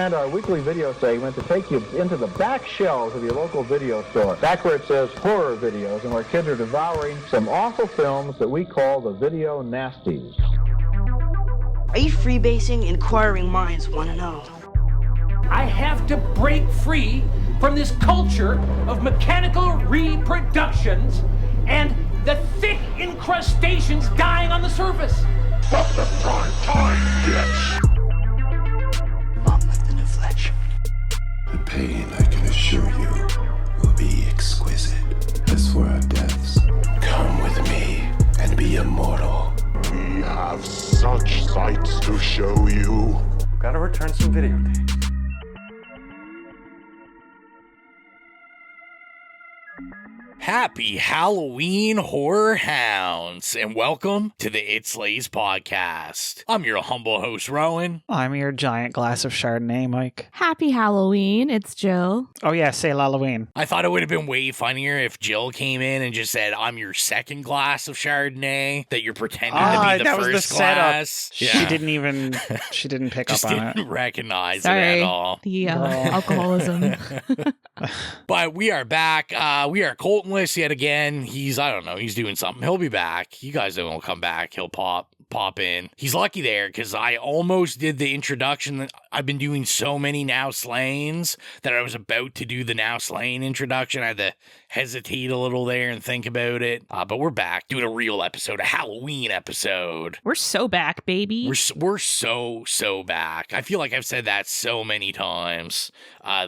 and our weekly video segment to take you into the back shelves of your local video store, back where it says horror videos, and where kids are devouring some awful films that we call the video nasties. Are you freebasing? Inquiring minds want to know. I have to break free from this culture of mechanical reproductions and the thick incrustations dying on the surface. Fuck the prime time, bitch! Mom with the new fletch. The pain, I can assure you, will be exquisite. As for our deaths, come with me and be immortal. We have such sights to show you. Gotta return some videotapes. Happy Halloween, horror hounds, and welcome to the It Slays podcast. I'm your humble host, Rowan. I'm your giant glass of Chardonnay, Mike. Happy Halloween, it's Jill. Oh yeah, say Halloween. I thought it would have been way funnier if Jill came in and just said, I'm your second glass of Chardonnay, that you're pretending to be the that first was the glass. Setup. She didn't pick up on it. Just didn't recognize Sorry, it at all. the alcoholism. But we are back. We are Coltonless yet again. He's doing something. He'll be back. You guys know he'll come back. He'll pop in. He's lucky there because I almost did the introduction. I've been doing so many Now Slayings that I was about to do the Now Slaying introduction. I had to hesitate a little there and think about it. But we're back doing a real episode, a Halloween episode. We're so back, baby. We're so back. I feel like I've said that so many times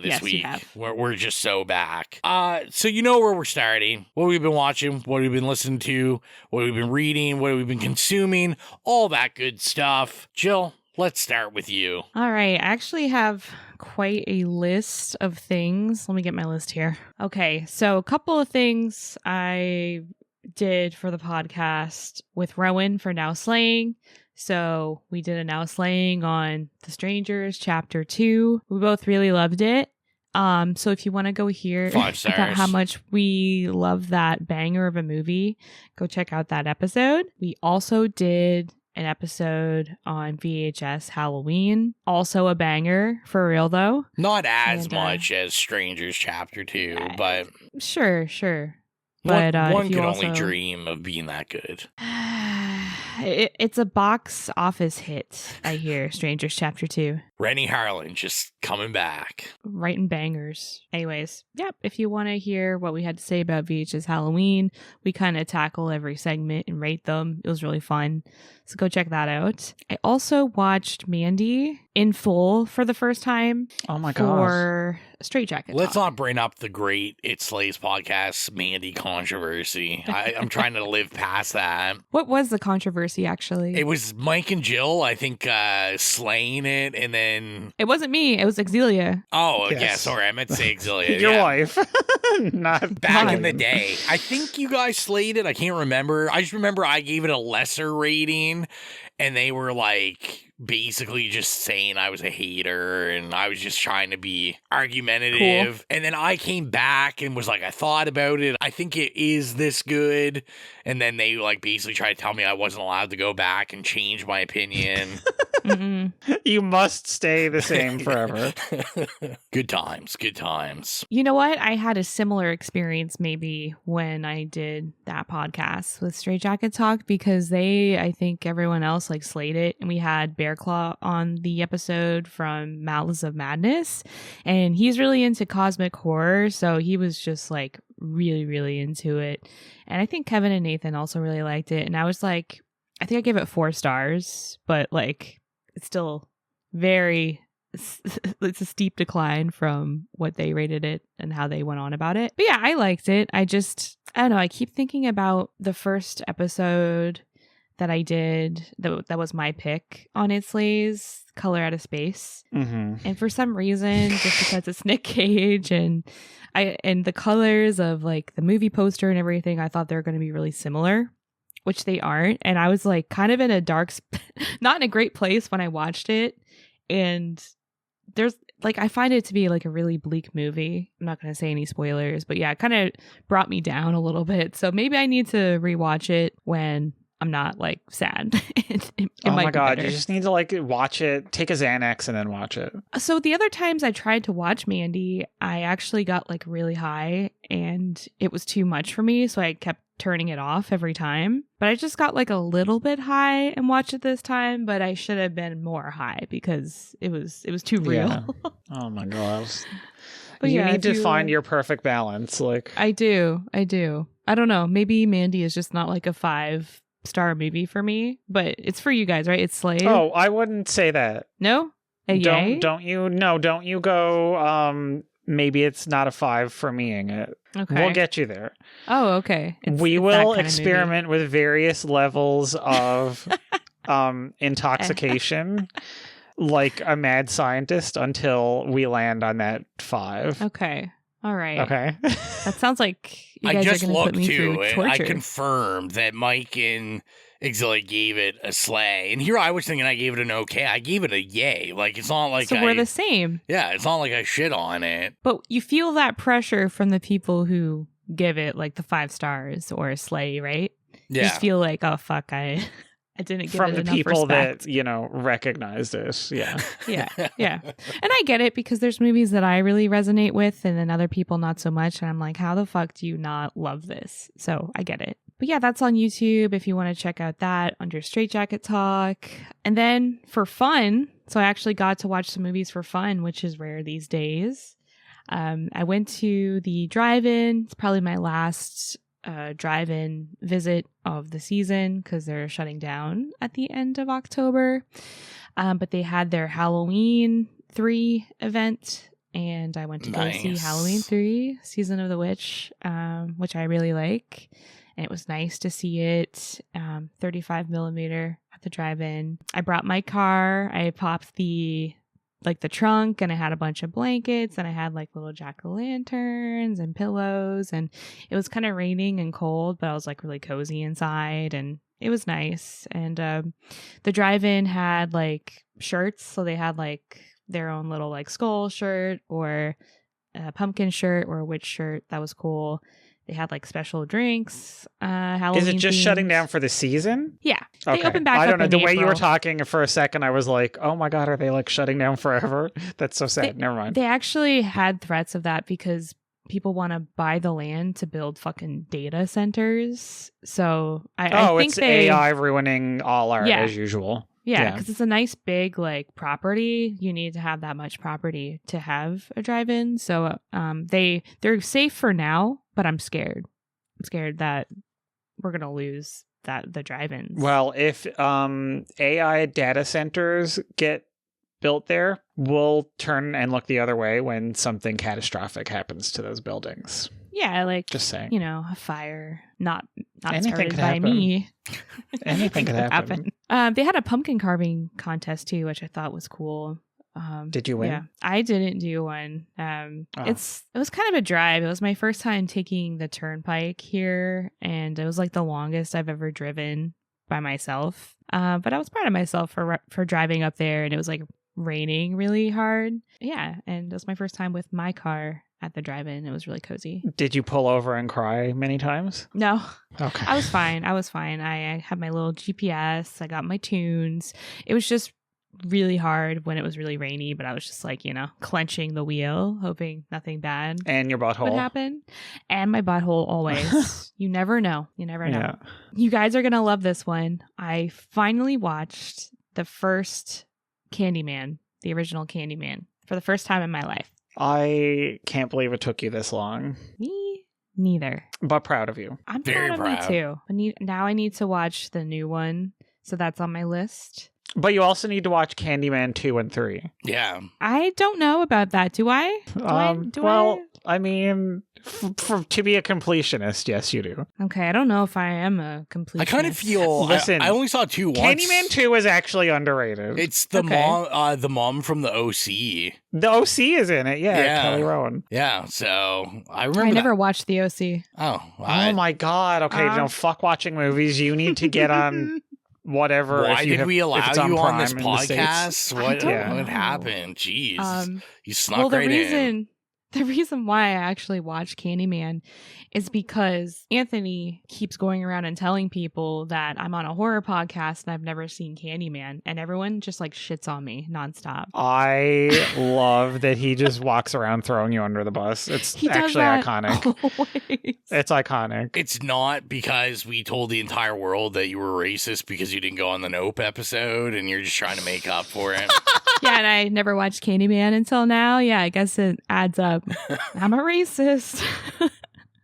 this week. We're just so back. So you know where we're starting. What we've been watching, what we've been listening to, what we've been reading, what we've been consuming, all that good stuff. Jill, let's start with you. All right, I actually have quite a list of things. Let me get my list here. Okay, so a couple of things I did for the podcast with Rowan for Now Slaying. So we did a Now Slaying on The Strangers, Chapter 2. We both really loved it. So if you want to go hear 5 stars. about how much we love that banger of a movie, go check out that episode. We also did an episode on VHS Halloween. Also a banger, for real though. Not as much as Strangers Chapter 2, but... Sure. But one if you could also... only dream of being that good. It's a box office hit, I hear, Strangers Chapter 2. Rennie Harlan just coming back. Writing bangers. Anyways, yep, if you want to hear what we had to say about VHS Halloween, we kind of tackle every segment and rate them. It was really fun. So go check that out. I also watched Mandy in full for the first time. Oh my gosh. For Straight Jacket Let's Talk. not bring up the great It Slays podcast Mandy controversy. I'm trying to live past that. What was the controversy, actually? It was Mike and Jill, I think, slaying it, and then... It wasn't me. It was Exilia. Oh, Yes. yeah, sorry. I meant to say Exilia. Your yeah. wife. Not Back in mine. the day. I think you guys slayed it. I can't remember. I just remember I gave it a lesser rating, and they were like... basically just saying I was a hater and I was just trying to be argumentative. Cool. And then I came back and was like, I thought about it. I think it is this good. And then they like basically tried to tell me I wasn't allowed to go back and change my opinion. You must stay the same forever. Good times. You know what? I had a similar experience maybe when I did that podcast with Straight Jacket Talk because I think everyone else like slayed it. And we had Bear Claw on the episode from Malice of Madness. And he's really into cosmic horror. So he was just like really, really into it. And I think Kevin and Nathan also really liked it. And I was like, I think I gave it 4 stars, but like it's still it's a steep decline from what they rated it and how they went on about it. But yeah, I liked it. I don't know. I keep thinking about the first episode that I did that was my pick on It Slays, Color Out of Space. Mm-hmm. And for some reason, just because it's Nick Cage and the colors of like the movie poster and everything, I thought they were going to be really similar, which they aren't. And I was like kind of in a not in a great place when I watched it. And there's like, I find it to be like a really bleak movie. I'm not going to say any spoilers, but yeah, it kind of brought me down a little bit. So maybe I need to rewatch it when I'm not like sad. it Oh might my be god, better. you just need to like watch it, take a Xanax and then watch it. So the other times I tried to watch Mandy, I actually got like really high and it was too much for me. So I kept turning it off every time. But I just got like a little bit high and watched it this time, but I should have been more high because it was too real. Yeah. Oh my gosh. But you yeah, need if to find your perfect balance. Like I do. I don't know. Maybe Mandy is just not like a 5-star movie for me, but it's for you guys, right? It's Slave. Oh, I wouldn't say that. No? A yay? Don't you go maybe it's not a 5 for meing it. Okay. We'll get you there. Oh, okay. We it's will that kind of experiment with various levels of intoxication like a mad scientist until we land on that 5. Okay. All right. Okay. That sounds like you I guys just are going to put looked me to through it. torture. I confirmed that Mike and Exili gave it a slay. And here I was thinking I gave it an okay. I gave it a yay. Like, it's not like so we're the same. Yeah, it's not like I shit on it. But you feel that pressure from the people who give it like the 5 stars or a slay, right? Yeah. You just feel like, oh, fuck, I didn't give From it the enough people respect. that, recognized this. Yeah. Yeah. And I get it because there's movies that I really resonate with and then other people not so much. And I'm like, how the fuck do you not love this? So I get it. But yeah, that's on YouTube if you want to check out that under Straight Jacket Talk. And then for fun, so I actually got to watch some movies for fun, which is rare these days. I went to the drive-in. It's probably my last drive-in visit of the season because they're shutting down at the end of October. But they had their Halloween 3 event, and I went to go see Halloween 3 Season of the Witch, which I really like. And it was nice to see it 35 millimeter at the drive-in. I brought my car. I popped the trunk, and I had a bunch of blankets, and I had like little jack-o'-lanterns and pillows, and it was kind of raining and cold, but I was like really cozy inside, and it was nice. And the drive-in had like shirts, so they had like their own little like skull shirt or a pumpkin shirt or a witch shirt. That was cool. They had like special drinks. Halloween. Is it just themed. shutting down for the season? Yeah. Okay. They opened back up. I don't know. In The way you were April. talking for a second, I was like, oh my God, are they like shutting down forever? That's so sad. Never mind. They actually had threats of that because people want to buy the land to build fucking data centers. So I think it's AI ruining all art as usual. Yeah, because it's a nice big like property. You need to have that much property to have a drive-in. So they're safe for now, but I'm scared. I'm scared that we're gonna lose the drive-ins. Well, if AI data centers get built there, we'll turn and look the other way when something catastrophic happens to those buildings. Yeah, like just saying. A fire not anything started could by happen. Me. Anything could happen. They had a pumpkin carving contest too, which I thought was cool. Did you win? Yeah, I didn't do one. It was kind of a drive. It was my first time taking the turnpike here, and it was like the longest I've ever driven by myself. But I was proud of myself for driving up there, and it was like raining really hard. Yeah, and it was my first time with my car at the drive-in. It was really cozy. Did you pull over and cry many times? No. Okay. I was fine. I had my little GPS. I got my tunes. It was just really hard when it was really rainy, but I was just like, clenching the wheel, hoping nothing bad and your butthole would happen. And my butthole always. You never know. Yeah. You guys are going to love this one. I finally watched the first Candyman, the original Candyman, for the first time in my life. I can't believe it took you this long. Me neither. But proud of you. I'm Very proud of me too. Now I need to watch the new one. So that's on my list. But you also need to watch Candyman 2 and 3. Yeah. I don't know about that. Do I? I mean, to be a completionist, yes, you do. Okay, I don't know if I am a completionist. I kind of feel. Listen, I only saw 2 once. Candyman 2 is actually underrated. It's the mom from the OC. The OC is in it, yeah. Kelly Rowan. Yeah, so I remember. I never watched the OC. Oh my God. Okay, fuck watching movies. You need to get on whatever. Why did we allow you on this Prime podcast? What happened? Jeez, you snuck the right reason in. The reason why I actually watch Candyman is because Anthony keeps going around and telling people that I'm on a horror podcast and I've never seen Candyman, and everyone just like shits on me nonstop. I love that he just walks around throwing you under the bus. It's actually iconic. Always. It's iconic. It's not because we told the entire world that you were racist because you didn't go on the Nope episode and you're just trying to make up for it. Yeah, and I never watched Candyman until now. Yeah, I guess it adds up. I'm a racist.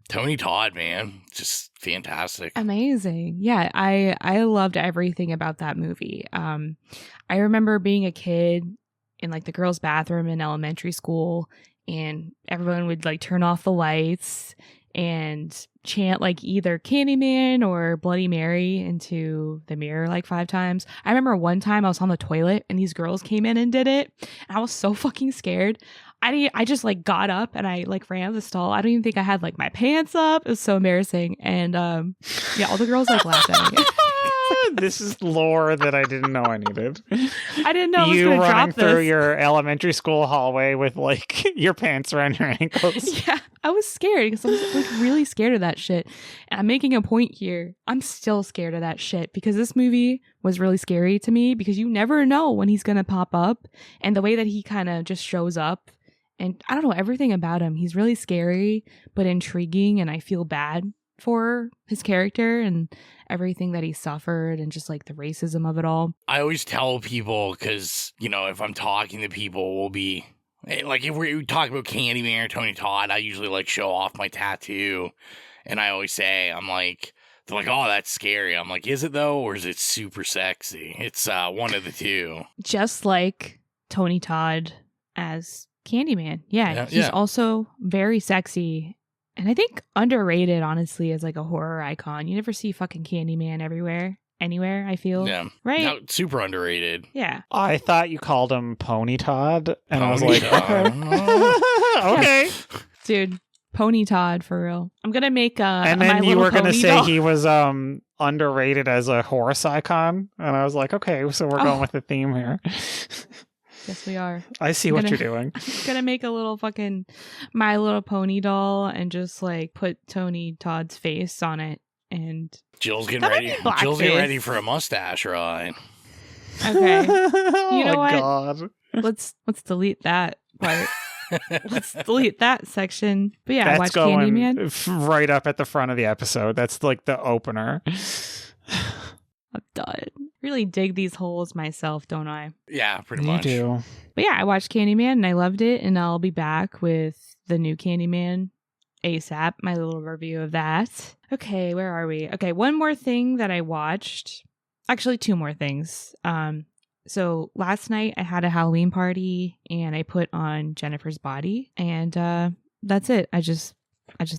Tony Todd, man, just fantastic. Amazing. Yeah, I loved everything about that movie. I remember being a kid in like the girls' bathroom in elementary school, and everyone would like turn off the lights and chant like either Candyman or Bloody Mary into the mirror like 5 times. I remember one time I was on the toilet and these girls came in and did it, and I was so fucking scared. I just like got up and I like ran out of the stall. I don't even think I had like my pants up. It was so embarrassing. And yeah, all the girls like laughed at me. This is lore that I didn't know I needed. I didn't know you I was running drop through this. your elementary school hallway with like your pants around your ankles. Yeah, I was scared because I was like really scared of that shit. And I'm making a point here. I'm still scared of that shit because this movie was really scary to me because you never know when he's going to pop up, and the way that he kind of just shows up. And I don't know, everything about him. He's really scary, but intriguing. And I feel bad for his character and everything that he suffered and just like the racism of it all. I always tell people because, you know, if I'm talking to people, we'll be like, if we talk about Candyman or Tony Todd, I usually like show off my tattoo. And I always say, I'm like, they're like, oh, that's scary. I'm like, is it though? Or is it super sexy? It's one of the two. Just like Tony Todd as Candyman. Yeah, he's also very sexy. And I think underrated, honestly, as like a horror icon. You never see fucking Candyman anywhere, I feel. Yeah. Right? No, super underrated. Yeah. I thought you called him Pony Todd, and I was Pony like, Todd. okay. Dude, Pony Todd, for real. I'm going to make and then you were going to say he was underrated as a horse icon, and I was like, okay, so we're going with the theme here. Yes, we are. I see what you're doing. I'm gonna make a little fucking My Little Pony doll and just like put Tony Todd's face on it. And Jill's getting ready. Jill's getting ready for a mustache ride. Okay. Oh You know my what? God. Let's delete that part. Let's delete that section. But yeah, I That's watched going Candyman. right up at the front of the episode. That's like the opener. I'm done. Really dig these holes myself, don't I? Yeah, pretty much. You do. But yeah, I watched Candyman and I loved it, and I'll be back with the new Candyman ASAP, my little review of that. Okay, where are we? Okay, one more thing that I watched. Actually, 2 more things. So last night I had a Halloween party and I put on Jennifer's Body, and that's it. I just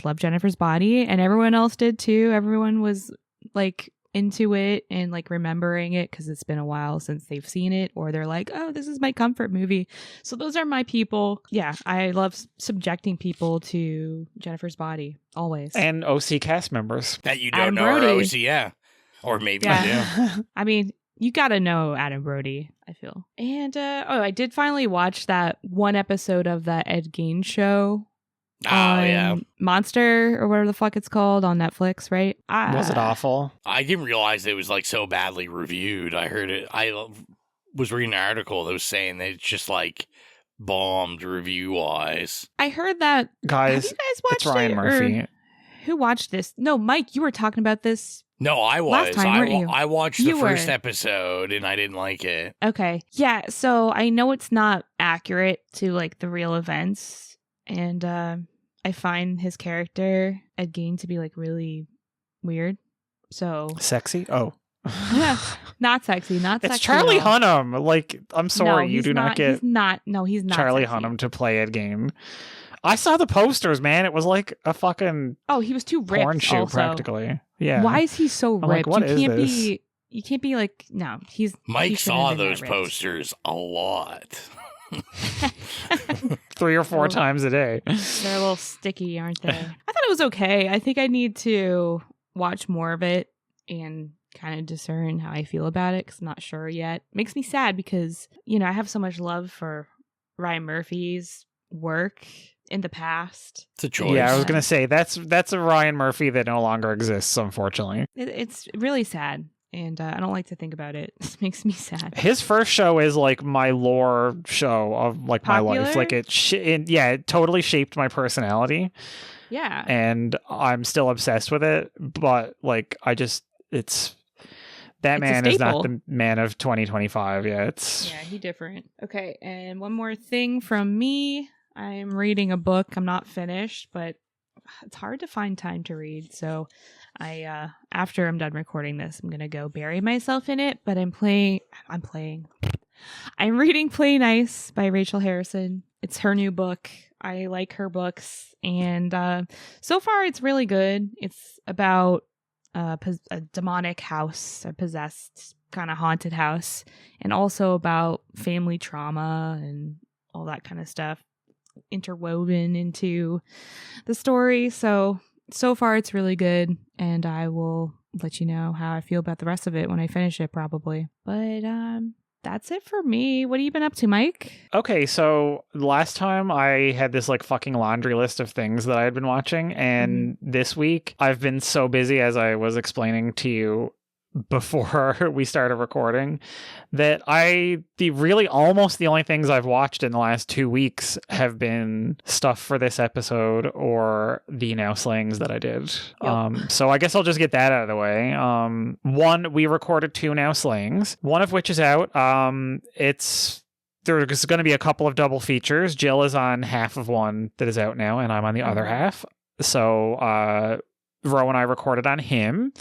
love Jennifer's Body, and everyone else did too. Everyone was like into it and like remembering it because it's been a while since they've seen it, or they're like, oh, this is my comfort movie. So those are my people. Yeah, I love subjecting people to Jennifer's Body always. And OC cast members that you don't Adam know Brody. are OC, yeah. Or maybe you do. I mean, you gotta know Adam Brody, I feel. And I did finally watch that one episode of that Ed Gein show. Oh, yeah. Monster or whatever the fuck it's called on Netflix, right? Was it awful? I didn't realize it was like so badly reviewed. I heard it. I was reading an article that was saying that it's just like bombed review wise. I heard that. Guys, have you guys watched it's Ryan it, Murphy. or who watched this? No, Mike, you were talking about this. No, I was. Last time, weren't you? I watched the You first were. episode and I didn't like it. Okay. Yeah, so I know it's not accurate to like the real events, and I find his character Ed Gein to be like really weird. So Sexy? Oh. not sexy, not sexy. It's Charlie at all. Hunnam. Like, I'm sorry, No, you he's do not get He's not. No, he's not. Charlie sexy. Hunnam to play Ed Gein. I saw the posters, man. It was like a fucking Oh, he was too ripped. porn shoot, also. practically. Yeah. Why is he so I'm ripped? like, what you is can't this? be. You can't be like. No, he Mike shouldn't saw have been those that ripped. posters a lot. 3 or 4 Oh. times a day. They're a little sticky, aren't they? I thought it was okay. I think I need to watch more of it and kind of discern how I feel about it because I'm not sure yet. Makes me sad because, I have so much love for Ryan Murphy's work in the past. It's a choice. Yeah, I was gonna say that's a Ryan Murphy that no longer exists, unfortunately. It's really sad, and I don't like to think about it. It makes me sad. His first show is like my lore show of like Popular? my life. Like it totally shaped my personality. Yeah. And I'm still obsessed with it, but like that man is not the man of 2025. Yeah, he different. Okay, and one more thing from me. I'm reading a book. I'm not finished, but it's hard to find time to read. So I after I'm done recording this, I'm gonna go bury myself in it. But I'm reading Play Nice by Rachel Harrison. It's her new book. I like her books, and so far it's really good. It's about a demonic house, a possessed kind of haunted house, and also about family trauma and all that kind of stuff interwoven into the story. So far it's really good, and I will let you know how I feel about the rest of it when I finish it, probably. But that's it for me. What have you been up to, Mike? Okay, so last time I had this like fucking laundry list of things that I had been watching, and this week I've been so busy, as I was explaining to you before we started recording, that really almost the only things I've watched in the last 2 weeks have been stuff for this episode or the Now Slayings that I did. Yep. So I guess I'll just get that out of the way. We recorded 2 Now Slayings, one of which is out. There's going to be a couple of double features. Jill is on half of one that is out now, and I'm on the other half. So Ro and I recorded on him.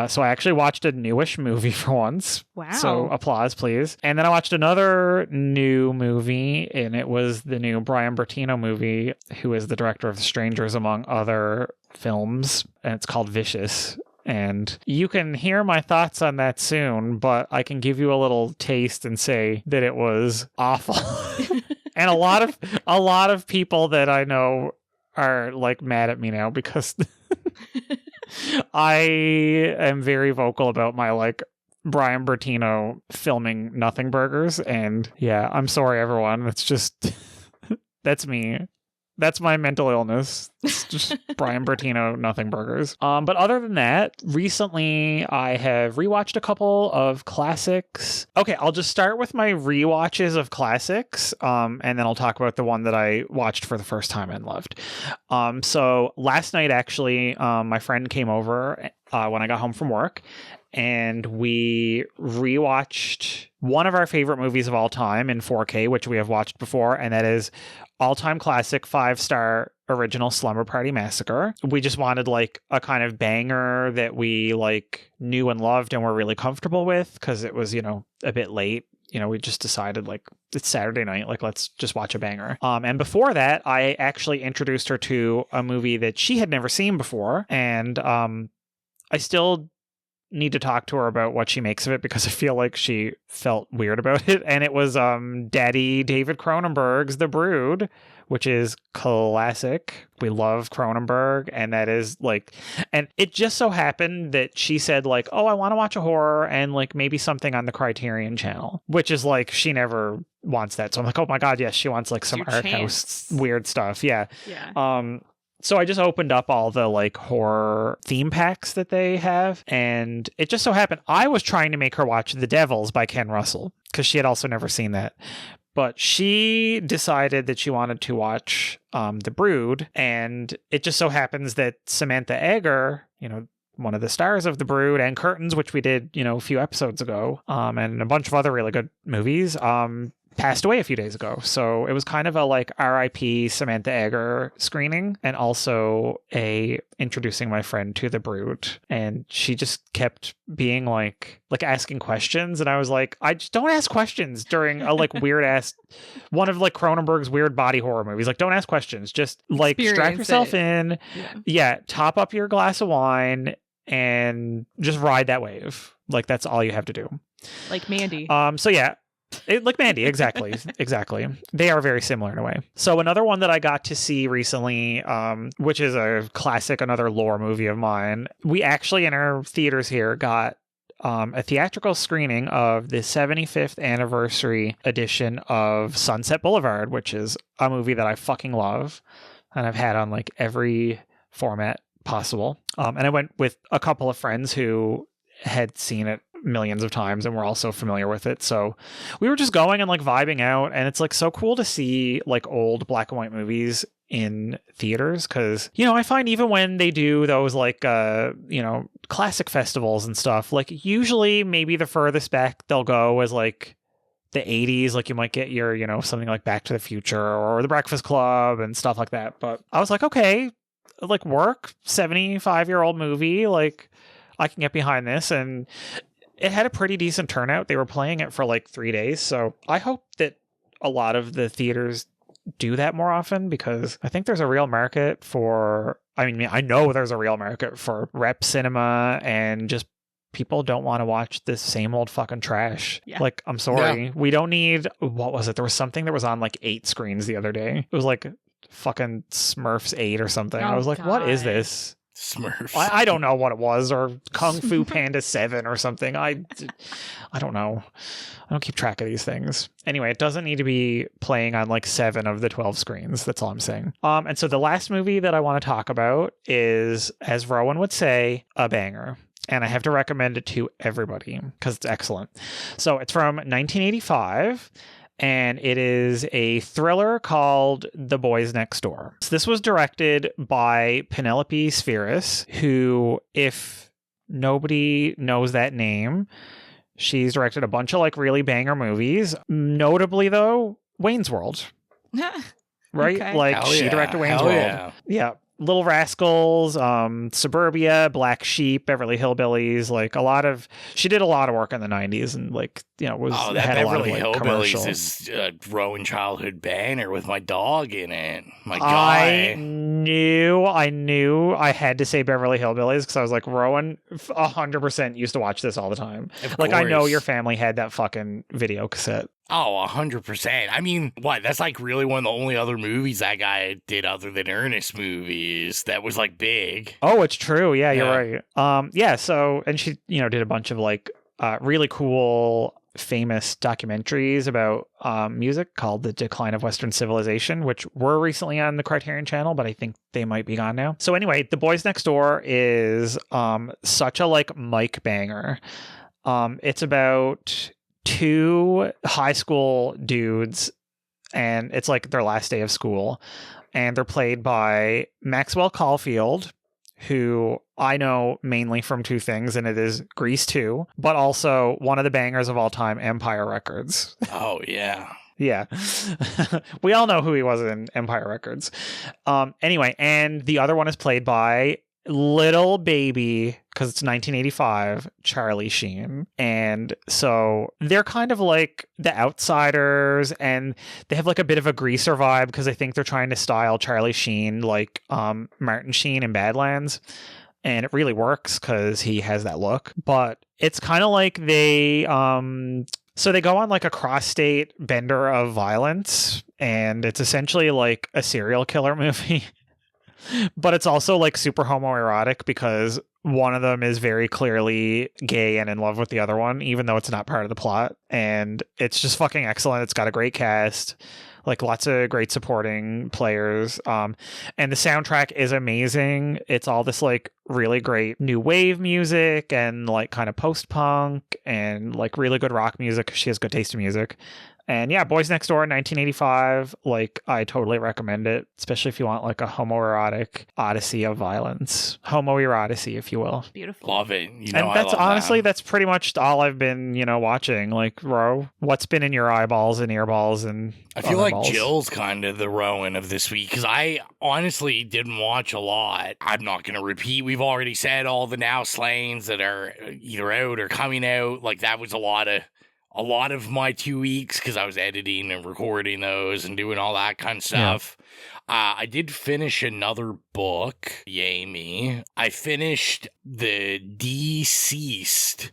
So I actually watched a newish movie for once. Wow. So applause, please. And then I watched another new movie, and it was the new Brian Bertino movie, who is the director of The Strangers, among other films. And it's called Vicious. And you can hear my thoughts on that soon, but I can give you a little taste and say that it was awful. And a lot of people that I know are like mad at me now because I am very vocal about my like Brian Bertino filming nothing burgers, and yeah, I'm sorry everyone. It's just that's me. That's my mental illness. It's just Brian Bertino nothing burgers. But other than that, recently I have rewatched a couple of classics. Okay, I'll just start with my rewatches of classics, and then I'll talk about the one that I watched for the first time and loved. So last night, actually, my friend came over when I got home from work, and we rewatched one of our favorite movies of all time in 4K, which we have watched before, and that is all-time classic 5-star original Slumber Party Massacre. We just wanted like a kind of banger that we like knew and loved and were really comfortable with, because it was, a bit late. We just decided like it's Saturday night, like let's just watch a banger. And before that, I actually introduced her to a movie that she had never seen before, and I still need to talk to her about what she makes of it, because I feel like she felt weird about it. And it was Daddy David Cronenberg's The Brood, which is classic. We love Cronenberg, and that is like, and it just so happened that she said like, oh, I want to watch a horror and like maybe something on the Criterion channel, which is like, she never wants that. So I'm like, oh my God, yes, she wants like some art house weird stuff. Yeah. So I just opened up all the like horror theme packs that they have, and it just so happened I was trying to make her watch The Devils by Ken Russell, because she had also never seen that. But she decided that she wanted to watch The Brood, and it just so happens that Samantha Eggar, one of the stars of The Brood and Curtains, which we did, a few episodes ago, and a bunch of other really good movies, passed away a few days ago. So it was kind of a like RIP Samantha Eggar screening, and also a introducing my friend to The Brood. And she just kept being like asking questions, and I was like, I just don't ask questions during a like weird ass one of like Cronenberg's weird body horror movies. Like, don't ask questions, just like strap yourself in. Yeah, top up your glass of wine and just ride that wave. Like, that's all you have to do. Like Mandy. So yeah. Like Mandy, exactly. Exactly. They are very similar in a way. So another one that I got to see recently, which is a classic, another lore movie of mine. We actually in our theaters here got a theatrical screening of the 75th anniversary edition of Sunset Boulevard, which is a movie that I fucking love and I've had on like every format possible. And I went with a couple of friends who had seen it millions of times and were also familiar with it. So we were just going and like vibing out, and it's like so cool to see like old black and white movies in theaters, because I find even when they do those like classic festivals and stuff, like usually maybe the furthest back they'll go is like the 80s, like you might get your something like Back to the Future or The Breakfast Club and stuff like that. But I was like, okay, like work 75-year-old movie, like I can get behind this. And it had a pretty decent turnout. They were playing it for like 3 days. So I hope that a lot of the theaters do that more often, because I think there's a real market for, I know there's a real market for rep cinema, and just people don't want to watch this same old fucking trash. Yeah. Like, I'm sorry. Yeah. We don't need, what was it? There was something that was on like 8 screens the other day. It was like fucking Smurfs 8 or something. I was like, God. What is this? Smurfs. I don't know what it was, or Kung Fu Panda 7 or something. I don't know. I don't keep track of these things. Anyway, it doesn't need to be playing on like 7 of the 12 screens. That's all I'm saying. And so the last movie that I want to talk about is, as Rowan would say, a banger. And I have to recommend it to everybody because it's excellent. So it's from 1985. And it is a thriller called The Boys Next Door. So this was directed by Penelope Spheris, who, if nobody knows that name, she's directed a bunch of like really banger movies. Notably, though, Wayne's World. Right? Okay. Like, Hell she yeah. directed Wayne's Hell World. Yeah. Little Rascals, Suburbia, Black Sheep, Beverly Hillbillies, like she did a lot of work in the 90s, and like, was that had a lot of Beverly like, Hillbillies commercials. is a growing childhood banner with my dog in it. My guy. I knew I had to say Beverly Hillbillies because I was like, Rowan 100% used to watch this all the time. Like, I know your family had that fucking video cassette. Oh, 100%. I mean, what? That's like really one of the only other movies that guy did other than Ernest movies that was like big. Oh, it's true. Yeah, you're right. Yeah. So, and she, did a bunch of like really cool, famous documentaries about music called The Decline of Western Civilization, which were recently on the Criterion Channel, but I think they might be gone now. So anyway, The Boys Next Door is such a like mic banger. It's about 2 high school dudes, and it's like their last day of school, and they're played by Maxwell Caulfield, who I know mainly from 2 things, and it is Grease 2, but also one of the bangers of all time, Empire Records. Oh, yeah. Yeah. We all know who he was in Empire Records. Anyway, and the other one is played by little baby, because it's 1985, Charlie Sheen. And so they're kind of like the outsiders, and they have like a bit of a greaser vibe, because I think they're trying to style Charlie Sheen like Martin Sheen in Badlands. And it really works because he has that look. But it's kind of like they so they go on like a cross-state bender of violence, and it's essentially like a serial killer movie. But it's also like super homoerotic, because one of them is very clearly gay and in love with the other one, even though it's not part of the plot. And it's just fucking excellent. It's got a great cast, like lots of great supporting players. And the soundtrack is amazing. It's all this like really great new wave music and like kind of post-punk and like really good rock music. She has good taste in music. And yeah, Boys Next Door, 1985, like, I totally recommend it, especially if you want like a homoerotic odyssey of violence. Homoeroticy, if you will. Beautiful. Love it. And that's honestly, that's pretty much all I've been, watching. Like, Ro, what's been in your eyeballs and earballs and I feel like balls? Jill's kind of the Rowan of this week, because I honestly didn't watch a lot. I'm not going to repeat. We've already said all the now slayings that are either out or coming out. Like, that was a lot of my 2 weeks, because I was editing and recording those and doing all that kind of stuff. Yeah. I did finish another book. Yay me. I finished the Deceased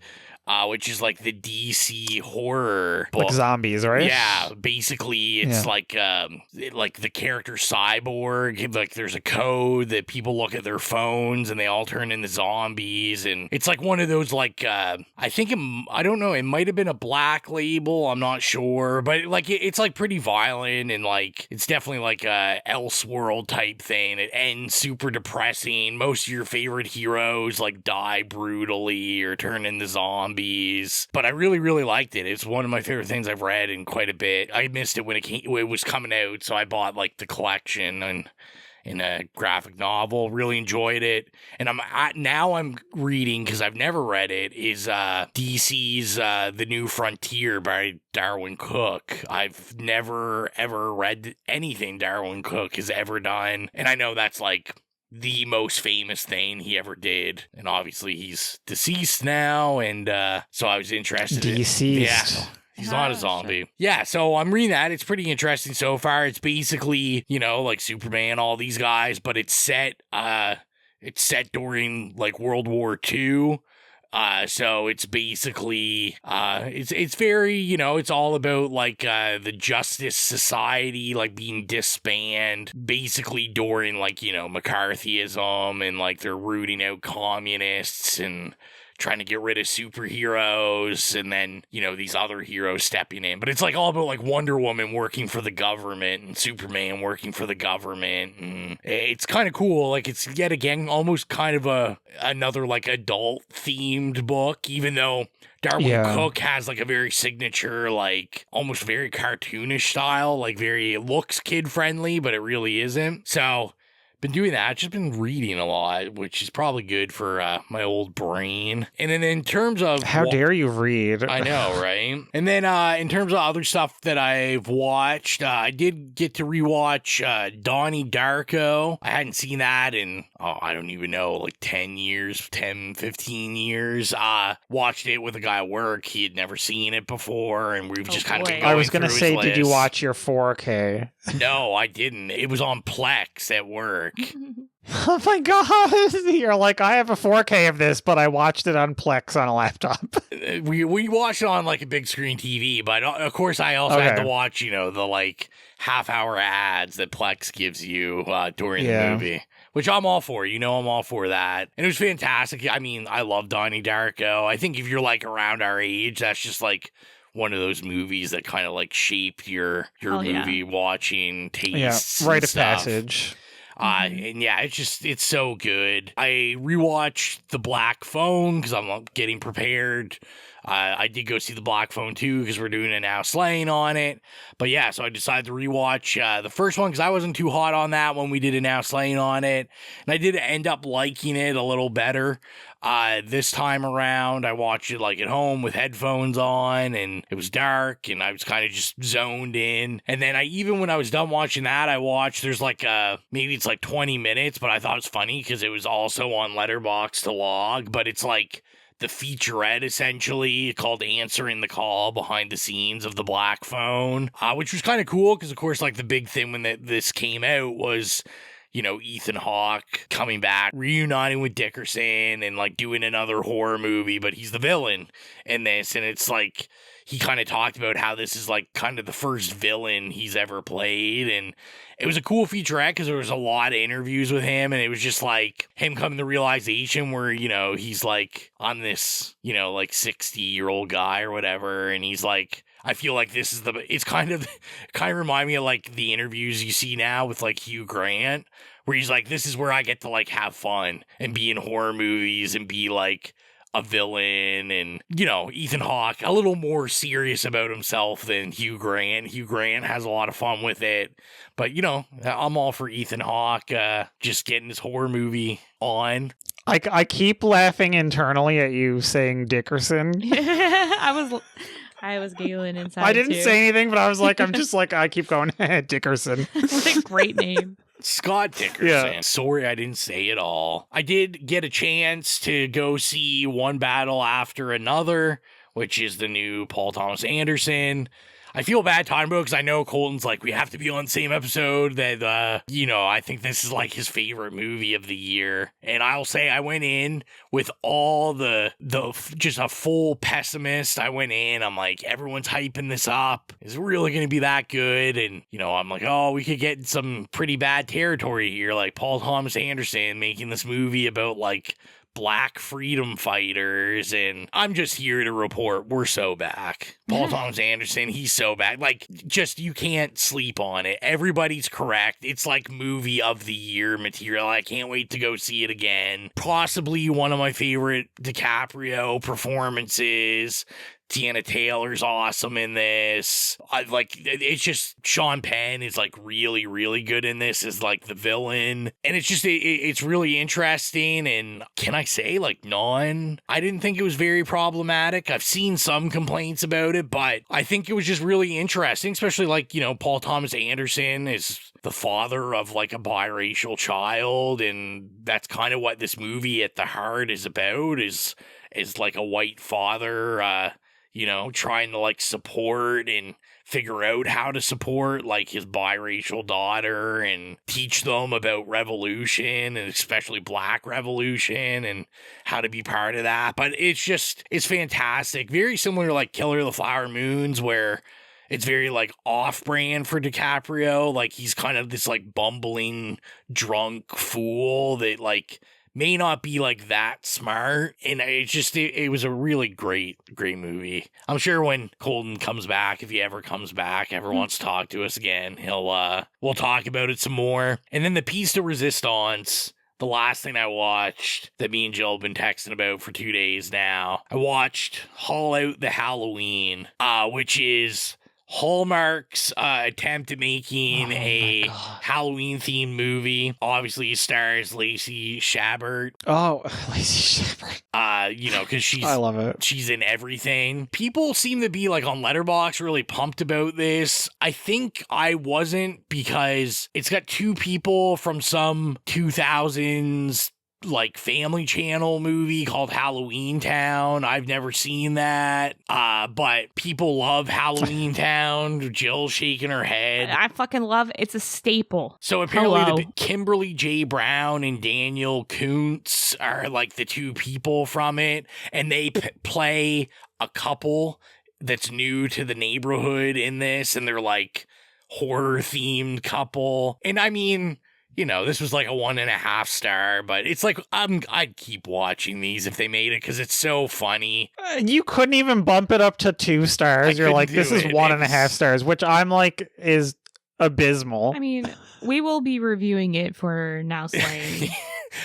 which is like the DC horror book. Like zombies, right? Yeah, basically it's like the character Cyborg. Like there's a code that people look at their phones and they all turn into zombies, and it's like one of those like I think I don't know, it might have been a Black Label, I'm not sure, but like it's like pretty violent, and like it's definitely like a Elseworld type thing. It ends super depressing. Most of your favorite heroes like die brutally or turn into zombies, but I really liked it. It's one of my favorite things I've read in quite a bit. I missed it when it was coming out, so I bought like the collection and in a graphic novel. Really enjoyed it, and I'm reading, because I've never read it, is DC's The New Frontier by Darwin Cook. I've never ever read anything Darwin Cook has ever done, and I know that's like the most famous thing he ever did, and obviously he's deceased now, and so I was interested. Deceased. Yeah. He's not a zombie. Yeah, so I'm reading that. It's pretty interesting so far. It's basically, like Superman, all these guys, but it's set during like World War II. So it's basically, it's very, it's all about like, the Justice Society, like being disbanded basically during like, McCarthyism, and like they're rooting out communists and trying to get rid of superheroes, and then, these other heroes stepping in. But it's like all about like Wonder Woman working for the government and Superman working for the government. And it's kind of cool. Like it's yet again almost kind of another like adult themed book, even though Darwin Cook has like a very signature, like almost very cartoonish style, like it looks kid friendly, but it really isn't. So been doing that. I've just been reading a lot, which is probably good for my old brain. And then in terms of... How dare you read? I know, right? And then in terms of other stuff that I've watched, I did get to rewatch Donnie Darko. I hadn't seen that in, I don't even know, like 10 years, 10, 15 years. Watched it with a guy at work. He had never seen it before, and we've just kind of been going I was going to say, list. Did you watch your 4K? No, I didn't. It was on Plex at work. Oh my god! You're like, I have a 4K of this, but I watched it on Plex on a laptop. We watched it on like a big screen TV, but of course I also had to watch, the like half-hour ads that Plex gives you during the movie, which I'm all for. I'm all for that. And it was fantastic. I mean, I love Donnie Darko. I think if you're like around our age, that's just like one of those movies that kind of like shaped your movie watching tastes. Rite of passage. And yeah, it's so good. I rewatched The Black Phone because I'm getting prepared. I did go see The Black Phone too because we're doing a Now Slaying on it. But yeah, so I decided to rewatch the first one because I wasn't too hot on that when we did a Now Slaying on it. And I did end up liking it a little better. This time around, I watched it like at home with headphones on, and it was dark, and I was kind of just zoned in. And then even when I was done watching that, I watched, there's like maybe it's like 20 minutes, but I thought it was funny because it was also on Letterboxd to log, but it's like the featurette essentially called Answering the Call, behind the scenes of The Black Phone, which was kind of cool because of course like the big thing when this came out was Ethan Hawke coming back, reuniting with Dickerson, and like doing another horror movie, but he's the villain in this. And it's like, he kind of talked about how this is like kind of the first villain he's ever played. And it was a cool featurette because there was a lot of interviews with him, and it was just like him coming to realization where, he's like on this, like 60-year-old guy or whatever. And he's like, I feel like this is it's kind of remind me of like the interviews you see now with like Hugh Grant, where he's like, this is where I get to like have fun and be in horror movies and be like a villain. And, Ethan Hawke, a little more serious about himself than Hugh Grant. Hugh Grant has a lot of fun with it. But, I'm all for Ethan Hawke just getting his horror movie on. I keep laughing internally at you saying Dickerson. I was giggling inside. I didn't too. say anything, but I was like, I'm just like, I keep going, Dickerson. What a great name. Scott Dickerson. Yeah. Sorry, I didn't say it all. I did get a chance to go see One Battle After Another, which is the new Paul Thomas Anderson. I feel bad talking about it because I know Colton's like, we have to be on the same episode. That, I think this is like his favorite movie of the year. And I'll say I went in with all just a full pessimist. I went in, I'm like, everyone's hyping this up. Is it really going to be that good? And, I'm like, oh, we could get some pretty bad territory here. Like Paul Thomas Anderson making this movie about like black freedom fighters, and I'm just here to report we're so back. Paul Thomas Anderson, he's so back. Like, just you can't sleep on it. Everybody's correct. It's like movie of the year material. I can't wait to go see it again. Possibly one of my favorite DiCaprio performances. Tiana Taylor's awesome in this. It's just Sean Penn is like really, really good in this as like the villain. And it's just, it's really interesting. And can I say like I didn't think it was very problematic. I've seen some complaints about it, but I think it was just really interesting, especially like, Paul Thomas Anderson is the father of like a biracial child. And that's kind of what this movie at the heart is about, is like a white father, trying to like support and figure out how to support like his biracial daughter and teach them about revolution, and especially black revolution, and how to be part of that. But it's fantastic. Very similar to like Killer of the Flower Moons, where it's very like off-brand for DiCaprio. Like he's kind of this like bumbling drunk fool that like may not be like that smart, and it was a really great movie. I'm sure when Colton comes back, if he ever comes back, ever wants to talk to us again, we'll talk about it some more. And then the piece de resistance, the last thing I watched that me and Jill have been texting about for 2 days now, I watched Haul Out the Halloween, which is Hallmark's attempt at making a Halloween-themed movie. Obviously, it stars Lacey Chabert. Oh, Lacey Chabert. Because I love it. She's in everything. People seem to be like on Letterboxd really pumped about this. I think I wasn't, because it's got two people from some 2000s like Family Channel movie called Halloween Town. I've never seen that. But people love Halloween Town. Jill's shaking her head. I fucking love it. It's a staple. So apparently Kimberly J. Brown and Daniel Kuntz are like the two people from it, and they play a couple that's new to the neighborhood in this, and they're like horror themed couple. And I mean, this was like a 1.5 star, but it's like, I'd keep watching these if they made it, because it's so funny. You couldn't even bump it up to 2 stars. You're like, this is 1.5 stars, which I'm like is abysmal. I mean, we will be reviewing it for Now Slaying.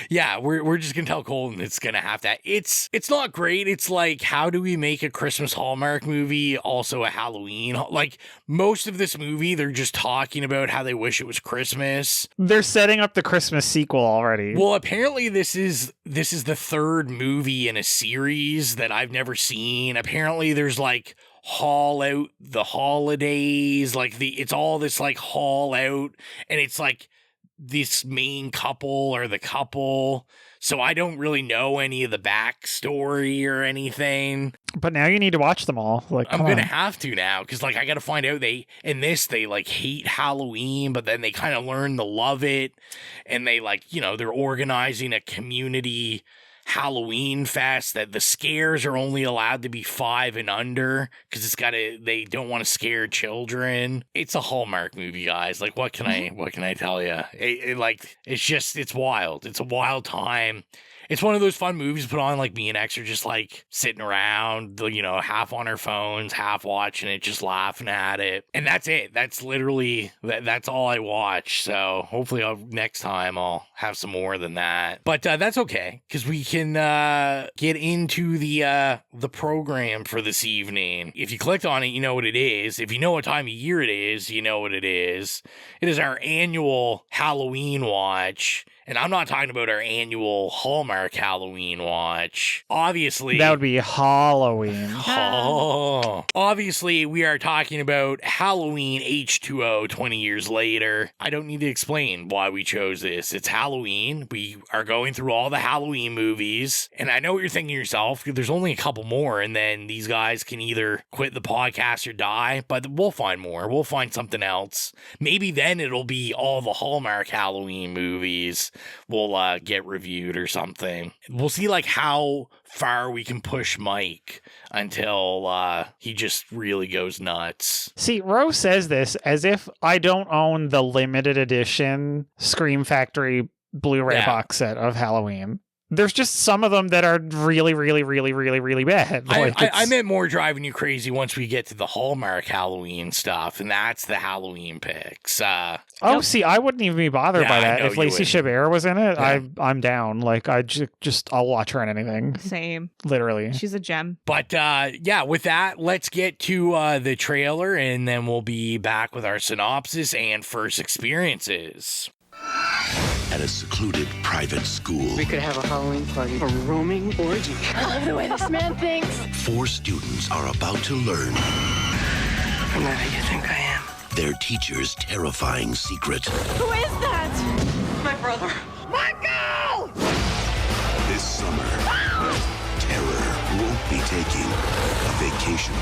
Yeah, we're just gonna tell Colton it's gonna have that. It's not great. It's like, how do we make a Christmas Hallmark movie also a Halloween? Like, most of this movie, they're just talking about how they wish it was Christmas. They're setting up the Christmas sequel already. Well, apparently this is the third movie in a series that I've never seen. Apparently there's like Haul Out the Holidays, like it's all this like haul out, and it's like this main couple or the couple. So I don't really know any of the backstory or anything. But now you need to watch them all. Like, I'm going to have to now, because like I got to find out they like hate Halloween, but then they kind of learn to love it. And they like, they're organizing a community Halloween fest that the scares are only allowed to be 5 and under, because they don't want to scare children. It's a Hallmark movie, guys. Like, what can I tell you? It's wild. It's a wild time. It's one of those fun movies to put on, like me and X are just like sitting around, half on our phones, half watching it, just laughing at it. And that's it. That's literally, that's all I watch. So hopefully next time I'll have some more than that. But that's okay, because we can get into the program for this evening. If you clicked on it, you know what it is. If you know what time of year it is, you know what it is. It is our annual Halloween watch. And I'm not talking about our annual Hallmark Halloween watch. Obviously. That would be Halloween. Oh. Obviously, we are talking about Halloween H2O 20 years later. I don't need to explain why we chose this. It's Halloween. We are going through all the Halloween movies. And I know what you're thinking to yourself. There's only a couple more, and then these guys can either quit the podcast or die. But we'll find more. We'll find something else. Maybe then it'll be all the Hallmark Halloween movies will get reviewed or something. We'll see like how far we can push Mike until he just really goes nuts. See, Rose says this as if I don't own the limited edition Scream Factory Blu-ray box set of Halloween. There's just some of them that are really, really, really, really, really bad. Like I meant more driving you crazy once we get to the Hallmark Halloween stuff, and that's the Halloween picks. See, I wouldn't even be bothered by that. If Lacey Chabert was in it, I'm down. Like, I'll watch her in anything. Same. Literally. She's a gem. But with that, let's get to the trailer, and then we'll be back with our synopsis and first experiences. At a secluded private school, We could have a Halloween party. A roaming orgy. I love the way this man thinks. 4 students are about to learn I'm not who you think I am. their teacher's terrifying secret. Who is that? My brother. Michael! This summer, terror won't be taking a vacation.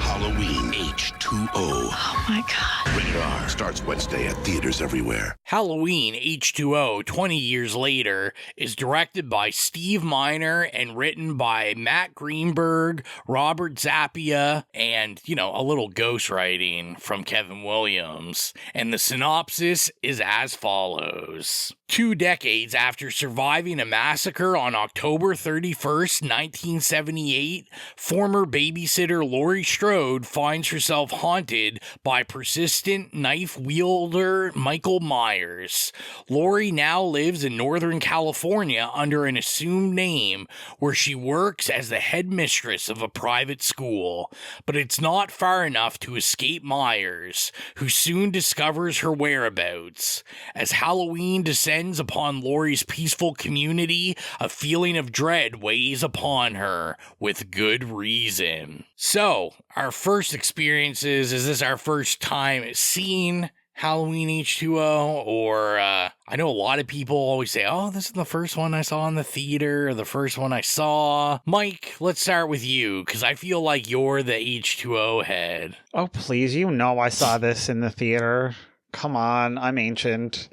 Halloween H2O. Oh my God. Rated R. Starts Wednesday at theaters everywhere. Halloween H2O 20 years later is directed by Steve Miner and written by Matt Greenberg, Robert Zappia, and, a little ghostwriting from Kevin Williams. And the synopsis is as follows. 2 decades after surviving a massacre on October 31st, 1978, former babysitter Laurie Strode finds herself haunted by persistent knife wielder Michael Myers. Laurie now lives in Northern California under an assumed name where she works as the headmistress of a private school. But it's not far enough to escape Myers, who soon discovers her whereabouts. As Halloween descends upon Laurie's peaceful community, a feeling of dread weighs upon her, with good reason. So, our first experiences, is this our first time seeing Halloween H2O? Or, I know a lot of people always say, oh, this is the first one I saw in the theater, or the first one I saw. Mike, let's start with you, because I feel like you're the H2O head. Oh, please, I saw this in the theater. Come on, I'm ancient.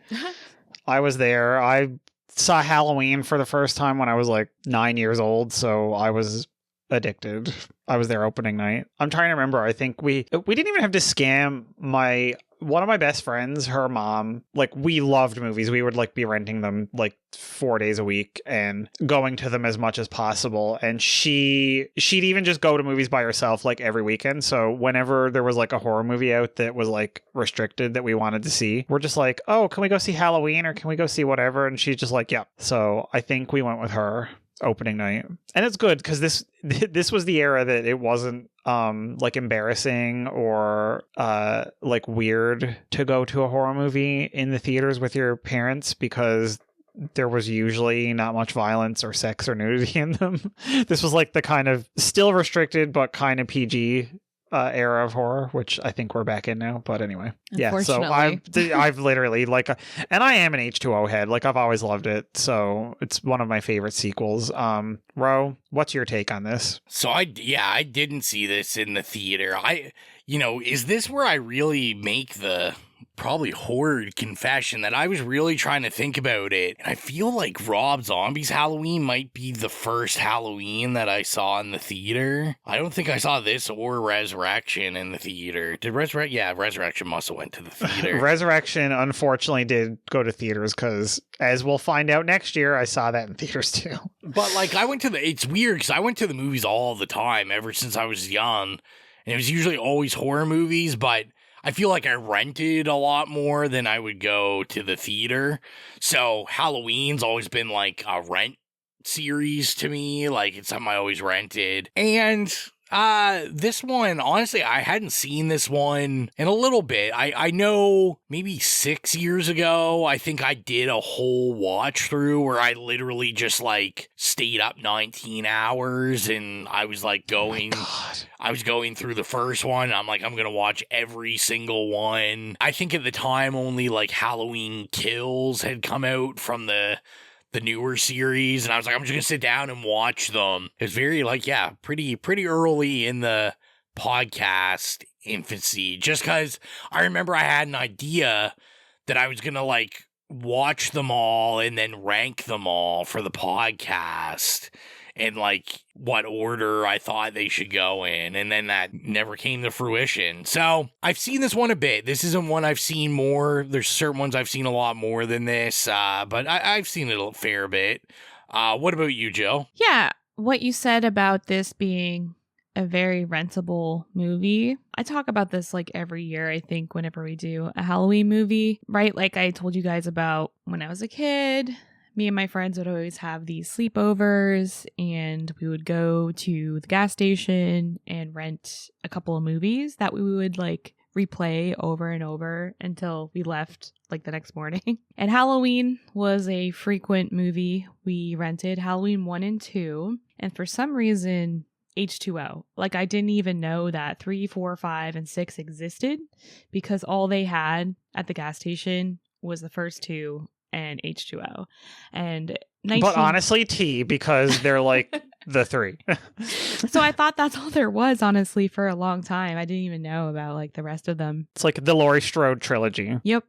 I was there. I saw Halloween for the first time when I was like 9 years old, so I was addicted. I was there opening night. I'm trying to remember. I think we didn't even have to scam one of my best friends, her mom. Like, we loved movies. We would be renting them 4 days a week and going to them as much as possible. And she'd even just go to movies by herself every weekend. So whenever there was a horror movie out that was restricted that we wanted to see, we're just oh, can we go see Halloween, or can we go see whatever? And she's just yeah. So I think we went with her opening night. And it's good because this was the era that it wasn't embarrassing or weird to go to a horror movie in the theaters with your parents, because there was usually not much violence or sex or nudity in them. This was the kind of still restricted but kind of PG era of horror, which I think we're back in now. But anyway, yeah. So I've literally and I am an H2O head. I've always loved it. So it's one of my favorite sequels. Ro, what's your take on this? So I didn't see this in the theater. Is this where I really make the probably horrid confession that I was really trying to think about it? And I feel like Rob Zombie's Halloween might be the first Halloween that I saw in the theater. I don't think I saw this or Resurrection in the theater. Did Resurrection? Yeah, Resurrection must have went to the theater. Resurrection, unfortunately, did go to theaters because, as we'll find out next year, I saw that in theaters too. But it's weird because I went to the movies all the time ever since I was young. And it was usually always horror movies, but I feel like I rented a lot more than I would go to the theater. So Halloween's always been a rent series to me. It's something I always rented. And This one, honestly, I hadn't seen this one in a little bit. I know maybe 6 years ago, I think I did a whole watch through where I literally just like stayed up 19 hours and I was like going through the first one. I'm like, I'm going to watch every single one. I think at the time only like Halloween Kills had come out from the newer series, and I was like, I'm just gonna sit down and watch them. It was very like, yeah, pretty early in the podcast infancy, just because I remember I had an idea that I was gonna like watch them all and then rank them all for the podcast and like what order I thought they should go in, and then that never came to fruition. So I've seen this one a bit. This isn't one I've seen more. There's certain ones I've seen a lot more than this, but I've seen it a fair bit. What about you, Jill? Yeah, what you said about this being a very rentable movie. I talk about this like every year, I think, whenever we do a Halloween movie, right? Like I told you guys about when I was a kid. Me and my friends would always have these sleepovers, and we would go to the gas station and rent a couple of movies that we would like replay over and over until we left like the next morning. And Halloween was a frequent movie we rented, Halloween 1 and 2. And for some reason, H2O. Like I didn't even know that 3, 4, 5, and 6 existed because all they had at the gas station was the first two and H2O. And But honestly, T, because they're like the 3. So I thought that's all there was, honestly, for a long time. I didn't even know about like the rest of them. It's like the Laurie Strode trilogy. Yep.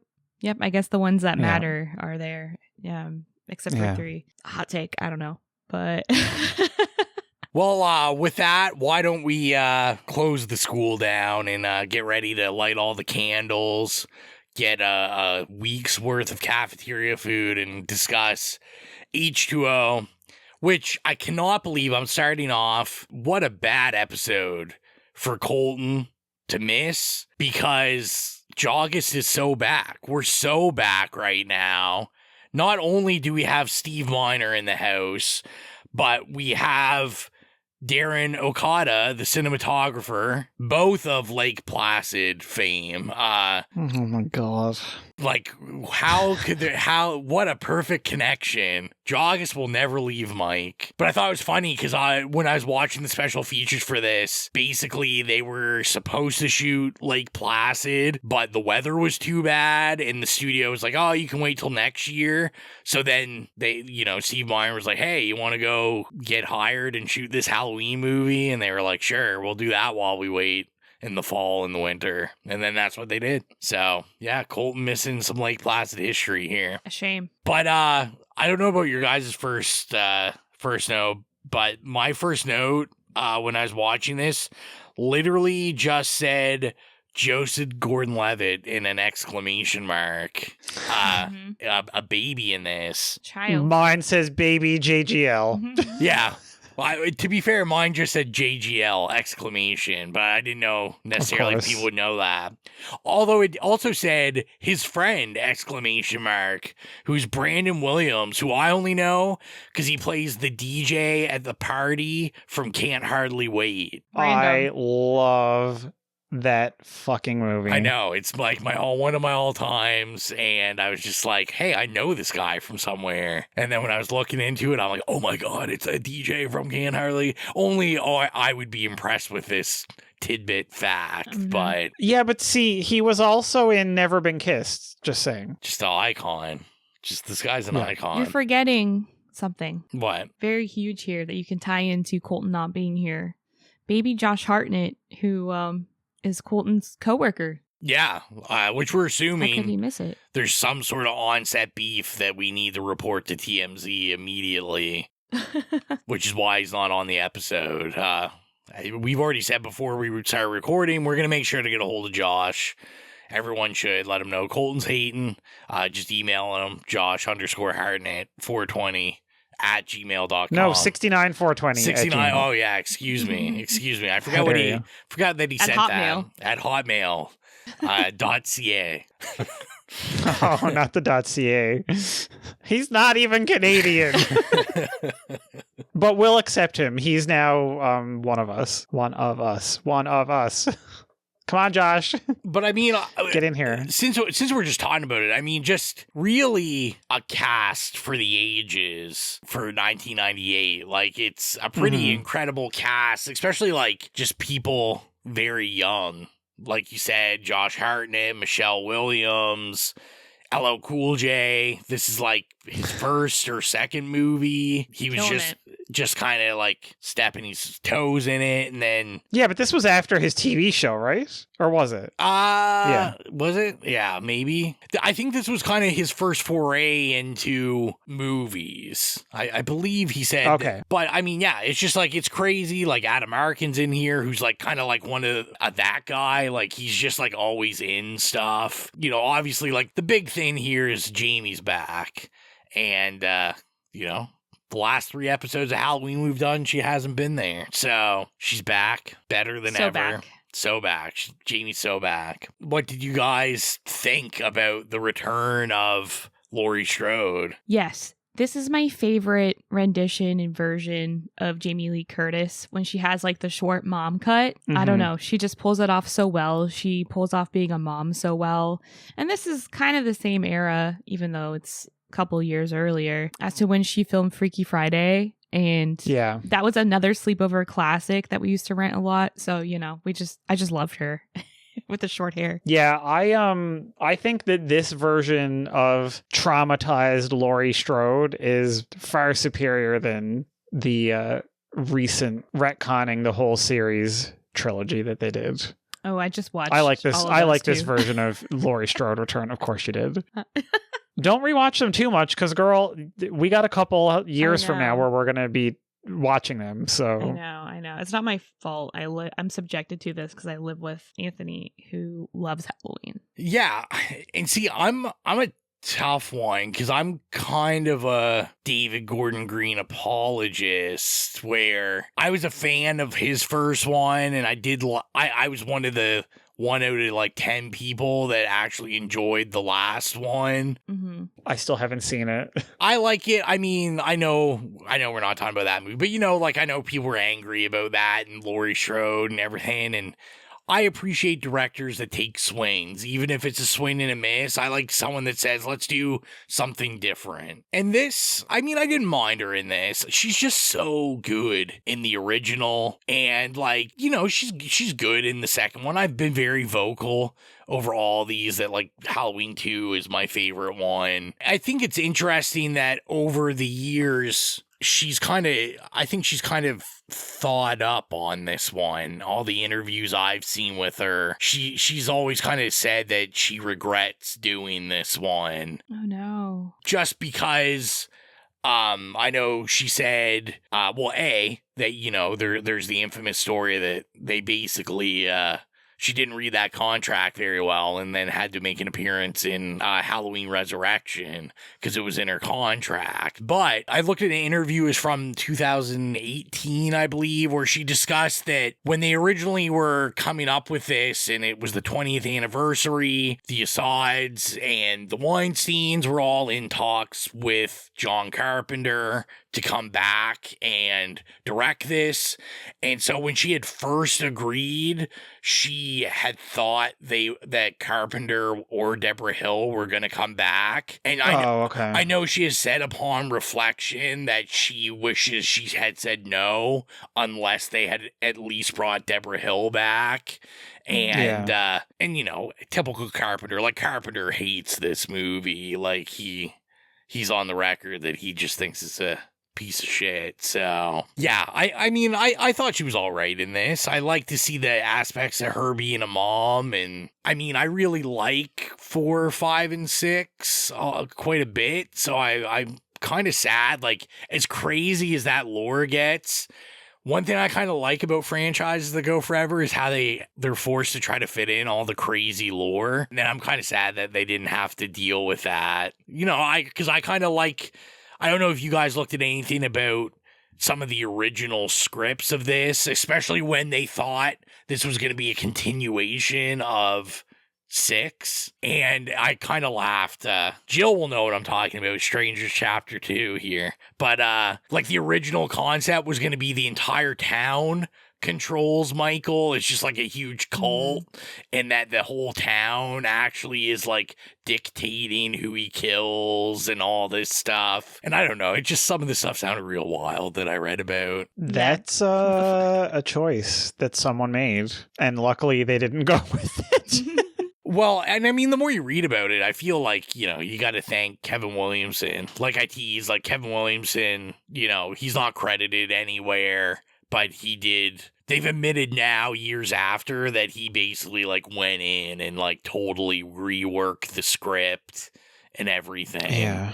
I guess the ones that matter are there. Yeah. Except for 3. Hot take. I don't know. But well, with that, why don't we close the school down and get ready to light all the candles, get a week's worth of cafeteria food, and discuss H2O, which I cannot believe I'm starting off. What a bad episode for Colton to miss, because Joggist is so back. We're so back right now. Not only do we have Steve Miner in the house, but we have Darren Okada, the cinematographer, both of Lake Placid fame. Oh my god. Like, what a perfect connection. Joggist will never leave Mike. But I thought it was funny because when I was watching the special features for this, basically they were supposed to shoot Lake Placid, but the weather was too bad, and the studio was like, oh, you can wait till next year. So then Steve Miner was like, hey, you want to go get hired and shoot this Halloween movie? And they were like, sure, we'll do that while we wait in the fall and the winter. And then that's what they did. So yeah, Colton missing some Lake Placid history here. a shame. But I don't know about your guys' first note, but my first note when I was watching this literally just said Joseph Gordon-Levitt in an exclamation mark. A baby in this. Child. Mine says baby JGL. Yeah. Well, to be fair, mine just said JGL exclamation, but I didn't know necessarily people would know that. Although it also said his friend exclamation mark, who's Brandon Williams, who I only know because he plays the DJ at the party from Can't Hardly Wait. I love that fucking movie. I know, it's like one of my all times, and I was just like, hey, I know this guy from somewhere. And then when I was looking into it, I'm like, oh my god, it's a DJ from Can't Hardly. Only I would be impressed with this tidbit fact. But yeah, but see, he was also in Never Been Kissed, just saying. Just an icon. Just this guy's an icon. You're forgetting something. What? Very huge here that you can tie into Colton not being here. Baby Josh Hartnett, who is Colton's coworker. Yeah, which we're assuming. How could he miss it? There's some sort of on-set beef that we need to report to TMZ immediately, which is why he's not on the episode. We've already said before we start recording, we're going to make sure to get a hold of Josh. Everyone should let him know Colton's hating. Just email him, Josh_Hartnett420 at gmail.com. No, 69420. 69. Oh yeah, excuse me. I forgot forgot that he at sent Hotmail. that at hotmail. .ca. Oh, not the .ca. He's not even Canadian. But we'll accept him. He's now one of us. One of us. One of us. Come on, Josh. But I mean, get in here. Since we're just talking about it, I mean, just really a cast for the ages for 1998. Like, it's a pretty incredible cast, especially like just people very young. Like you said, Josh Hartnett, Michelle Williams, LL Cool J. This is like his first or second movie. He was just kind of like stepping his toes in it, and then but this was after his TV show, right? Or was it? Was it? Yeah, maybe. I think this was kind of his first foray into movies. I believe he said. Okay. But I mean, yeah, it's just like, it's crazy. Like, Adam Arkin's in here, who's like kind of like one of that guy. Like, he's just like always in stuff. You know, obviously, like the big thing here is Jamie's back, and you know, the last 3 episodes of Halloween we've done, she hasn't been there. So she's back, better than ever. Back. So back. Jamie's so back. What did you guys think about the return of Laurie Strode? Yes. This is my favorite rendition and version of Jamie Lee Curtis when she has like the short mom cut. I don't know. She just pulls it off so well. She pulls off being a mom so well. And this is kind of the same era, even though it's couple years earlier, as to when she filmed Freaky Friday, and that was another sleepover classic that we used to rent a lot. So, you know, I just loved her with the short hair. Yeah, I think that this version of traumatized Laurie Strode is far superior than the recent retconning the whole series trilogy that they did. Oh, I just watched. I like this version of Laurie Strode return. Of course you did. Don't rewatch them too much, because, girl, we got a couple years from now where we're going to be watching them. So I know. It's not my fault. I'm subjected to this because I live with Anthony, who loves Halloween. Yeah, and see, I'm a tough one, because I'm kind of a David Gordon Green apologist, where I was a fan of his first one, and I was one of the 1 out of like 10 people that actually enjoyed the last one. I still haven't seen it. I like it. I mean, I know we're not talking about that movie, but you know, like, I know people were angry about that and Laurie Strode and everything, and I appreciate directors that take swings, even if it's a swing and a miss. I like someone that says, let's do something different. And this, I mean, I didn't mind her in this. She's just so good in the original. And like, you know, she's good in the second one. I've been very vocal over all these that like Halloween 2 is my favorite one. I think it's interesting that over the years, I think she's kind of thawed up on this one. All the interviews I've seen with her, she's always kind of said that she regrets doing this one. Oh no. Just because I know she said that, you know, there's the infamous story that they basically she didn't read that contract very well and then had to make an appearance in Halloween Resurrection because it was in her contract. But I looked at an interview, is from 2018, I believe, where she discussed that when they originally were coming up with this, and it was the 20th anniversary, the Assads and the Weinsteins were all in talks with John Carpenter to come back and direct this. And so when she had first agreed, she had thought that Carpenter or Deborah Hill were going to come back. And I know she has said upon reflection that she wishes she had said no, unless they had at least brought Deborah Hill back. And you know, typical Carpenter, like, Carpenter hates this movie. Like, he's on the record that he just thinks it's a piece of shit. So yeah, I mean, I thought she was all right in this. I like to see the aspects of her being a mom, and I mean, I really like 4, 5, and 6 quite a bit. So I'm kind of sad. Like, as crazy as that lore gets, one thing I kind of like about franchises that go forever is how they're forced to try to fit in all the crazy lore. And then I'm kind of sad that they didn't have to deal with that. You know, because I kind of like, I don't know if you guys looked at anything about some of the original scripts of this, especially when they thought this was going to be a continuation of 6, and I kind of laughed. Jill will know what I'm talking about, Strangers Chapter 2 here. But, like, the original concept was going to be the entire town controls Michael. It's just like a huge cult, and that the whole town actually is like dictating who he kills and all this stuff. And I don't know, it just, some of the stuff sounded real wild that I read about. That's a choice that someone made, and luckily they didn't go with it. Well, and I mean, the more you read about it, I feel like, you know, you got to thank Kevin Williamson. Like I tease, like Kevin Williamson, you know, he's not credited anywhere, but he did. They've admitted now, years after, that he basically, like, went in and, like, totally reworked the script and everything. Yeah.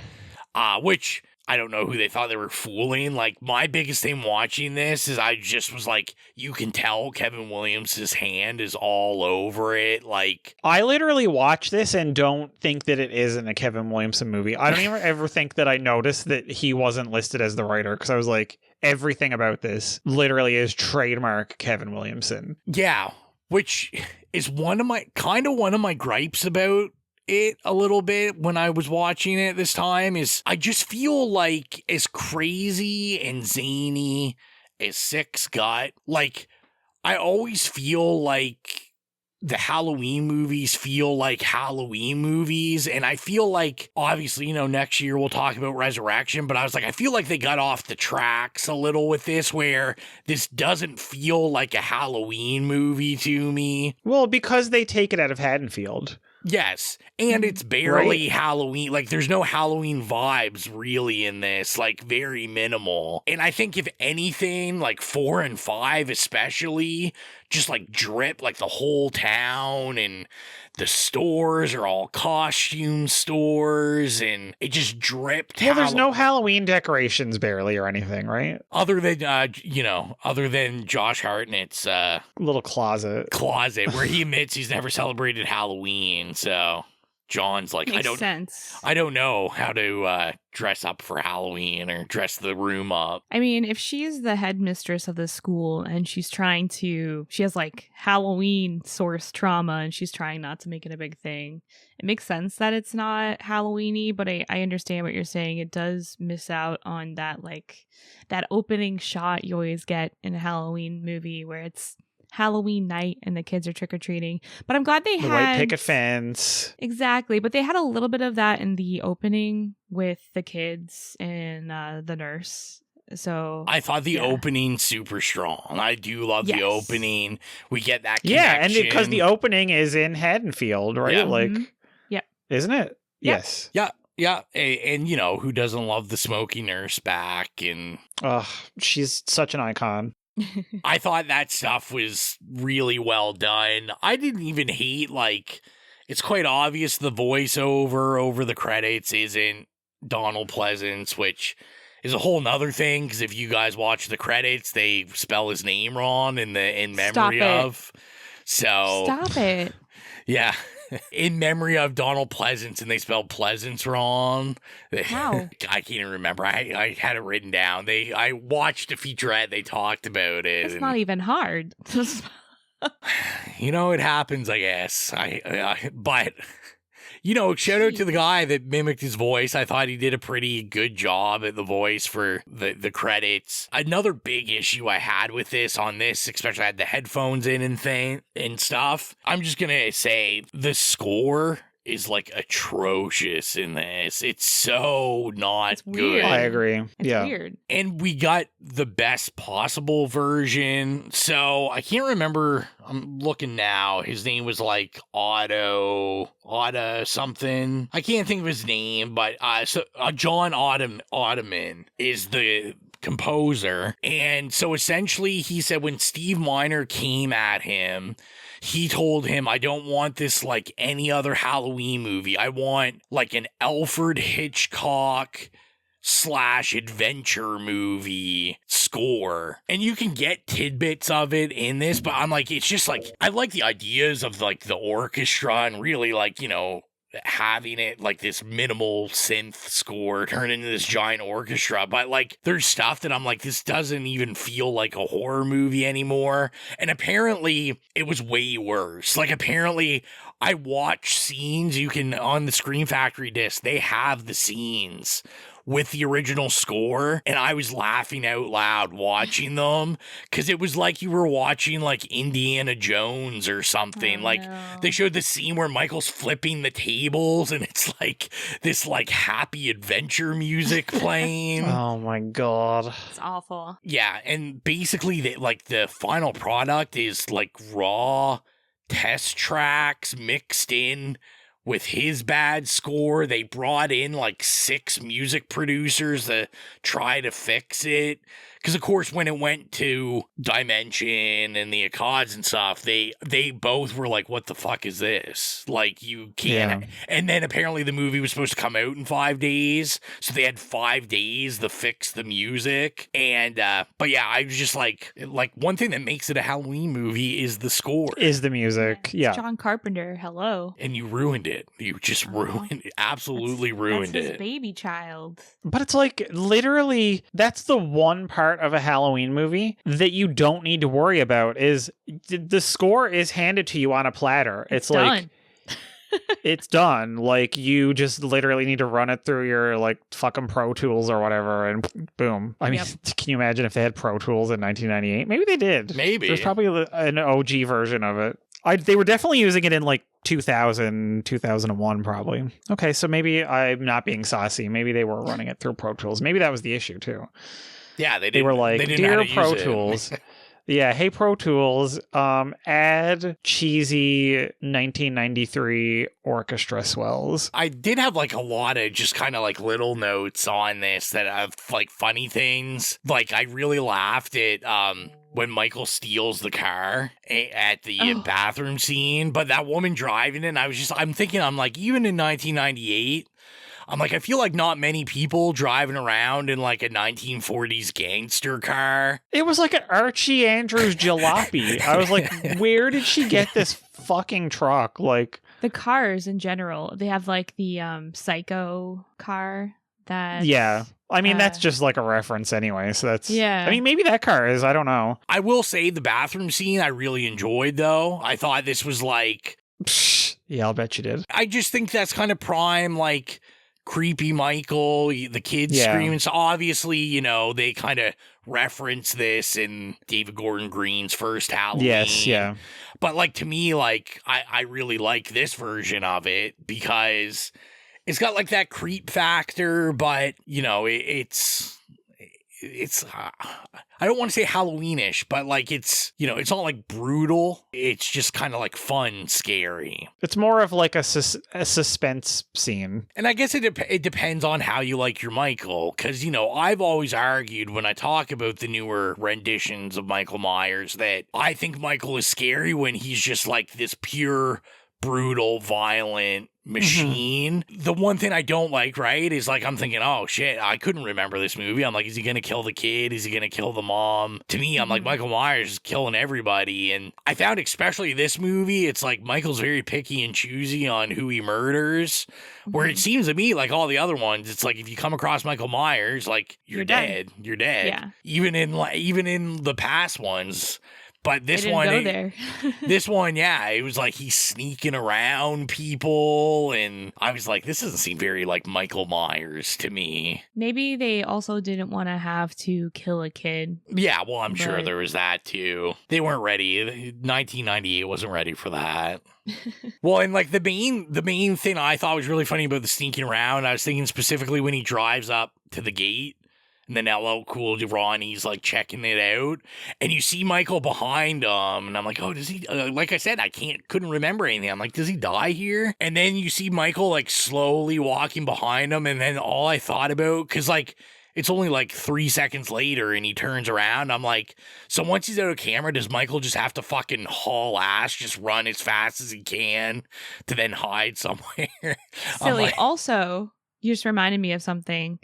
Which, I don't know who they thought they were fooling. Like, my biggest thing watching this is I just was like, you can tell Kevin Williams' hand is all over it. Like, I literally watch this and don't think that it isn't a Kevin Williamson movie. I don't even ever think that I noticed that he wasn't listed as the writer, because I was like, everything about this literally is trademark Kevin Williamson. Yeah, which is one of my gripes about it a little bit when I was watching it this time, is I just feel like, as crazy and zany as Six got, like, I always feel like the Halloween movies feel like Halloween movies, and I feel like, obviously, you know, next year we'll talk about Resurrection, but I was like, I feel like they got off the tracks a little with this, where this doesn't feel like a Halloween movie to me. Well, because they take it out of Haddonfield. Yes, and it's barely Right. Halloween. Like, there's no Halloween vibes really in this, like, very minimal. And I think, if anything, like 4 and 5 especially, just like drip, like the whole town, and the stores are all costume stores, and it just dripped. Well, there's no Halloween decorations barely or anything, right? Other than, other than Josh Hartnett's Little closet. where he admits he's never celebrated Halloween. So John's like, Makes sense. I don't know how to dress up for Halloween or dress the room up. I mean, if she's the headmistress of the school and she has like Halloween source trauma and she's trying not to make it a big thing, it makes sense that it's not Halloween-y, but I understand what you're saying. It does miss out on that, like, that opening shot you always get in a Halloween movie where it's Halloween night and the kids are trick-or-treating. But I'm glad they The had white picket fence. Exactly, but they had a little bit of that in the opening with the kids and the nurse. So I thought the opening super strong. I do love the opening. We get that connection. Yeah, and because the opening is in Haddonfield, right? Yeah. Like, Yep. Isn't it? Yep. Yes. Yeah, and you know, who doesn't love the smoky nurse back? And she's such an icon. I thought that stuff was really well done. I didn't even hate, like, it's quite obvious the voiceover over the credits isn't Donald Pleasance, which is a whole nother thing, because if you guys watch the credits, they spell his name wrong in memory of. So Stop it. Yeah. In memory of Donald Pleasance, and they spelled Pleasance wrong. How? I can't even remember. I had it written down. I watched a featurette. They talked about it. It's not even hard. You know, it happens, I guess. But, you know, shout out to the guy that mimicked his voice. I thought he did a pretty good job at the voice for the credits. Another big issue I had with this, especially I had the headphones in and stuff. I'm just going to say the score is, like, atrocious in this. It's so not good. I agree. It's weird. And we got the best possible version. So I can't remember. I'm looking now. His name was like Otto something. I can't think of his name, but John Ottoman is the composer. And so essentially he said when Steve Miner came at him, he told him, I don't want this like any other Halloween movie. I want like an Alfred Hitchcock / adventure movie score. And you can get tidbits of it in this, but I'm like, it's just like, I like the ideas of like the orchestra and really like, you know, having it like this minimal synth score turn into this giant orchestra, but like there's stuff that I'm like, this doesn't even feel like a horror movie anymore. And apparently it was way worse. Like apparently I watch scenes. You can, on the Scream Factory disc, they have the scenes with the original score, and I was laughing out loud watching them because it was like you were watching like Indiana Jones or something. They showed the scene where Michael's flipping the tables, and it's like this like happy adventure music playing. Oh my god, it's awful. Yeah, and basically the final product is like raw test tracks mixed in with his bad score. They brought in like 6 music producers to try to fix it. Because, of course, when it went to Dimension and the Accords and stuff, they both were like, what the fuck is this? Like, you can't. Yeah. And then apparently the movie was supposed to come out in 5 days. So they had 5 days to fix the music. And, but yeah, I was just like, one thing that makes it a Halloween movie is the score. Is the music. Yeah. John Carpenter, hello. And you ruined it. You just ruined it. Absolutely ruined that's it. His baby child. But it's like, literally, that's the one part of a Halloween movie that you don't need to worry about is the score is handed to you on a platter. It's like, it's done. Like, you just literally need to run it through your, like, fucking Pro Tools or whatever, and boom. I mean, can you imagine if they had Pro Tools in 1998? Maybe they did. Maybe. There's probably an OG version of it. They were definitely using it in, like, 2000, 2001, probably. Okay, so maybe I'm not being saucy. Maybe they were running it through Pro Tools. Maybe that was the issue, too. Yeah, they were like, dear Pro Tools. Yeah, hey Pro Tools, add cheesy 1993 orchestra swells. I did have like a lot of just kind of like little notes on this that have like funny things. Like I really laughed at when Michael steals the car at the bathroom scene, but that woman driving it, I'm thinking, even in 1998, I feel like not many people driving around in like a 1940s gangster car. It was like an Archie Andrews jalopy. I was like, where did she get this fucking truck? Like, the cars in general, they have like the Psycho car that. Yeah. I mean, that's just like a reference anyway. So that's. Yeah. I mean, maybe that car is. I don't know. I will say the bathroom scene I really enjoyed, though. I thought this was like. Yeah, I'll bet you did. I just think that's kind of prime, like. Creepy Michael, the kids screaming. So obviously, they kind of reference this in David Gordon Green's first Halloween. Yes, yeah. But like to me, like I really like this version of it because it's got like that creep factor, but it's I don't want to say Halloweenish, but like it's it's not like brutal. It's just kind of like fun, scary. It's more of like a suspense scene. And I guess it depends on how you like your Michael, because I've always argued when I talk about the newer renditions of Michael Myers that I think Michael is scary when he's just like this pure, brutal, violent machine. Mm-hmm. The one thing I don't like, right, is like I'm thinking, oh shit, I couldn't remember this movie. I'm like, is he gonna kill the kid? Is he gonna kill the mom? To me, I'm like, Michael Myers is killing everybody. And I found especially this movie, it's like Michael's very picky and choosy on who he murders. Where it seems to me like all the other ones, it's like if you come across Michael Myers, like you're dead. You're dead. Yeah. Even in the past ones. But this one, this one, yeah, it was like he's sneaking around people, and I was like, this doesn't seem very like Michael Myers to me. Maybe they also didn't want to have to kill a kid. Yeah, well, I'm sure there was that too. They weren't ready. 1998 wasn't ready for that. Well, and like the main thing I thought was really funny about the sneaking around, I was thinking specifically when he drives up to the gate. And then LL Cool Ronnie's like checking it out, and you see Michael behind him, and I'm like, oh, does he? Like I said, couldn't remember anything. I'm like, does he die here? And then you see Michael like slowly walking behind him, and then all I thought about, because like it's only like 3 seconds later, and he turns around. I'm like, so once he's out of camera, does Michael just have to fucking haul ass, just run as fast as he can to then hide somewhere? Silly. Like, also, you just reminded me of something.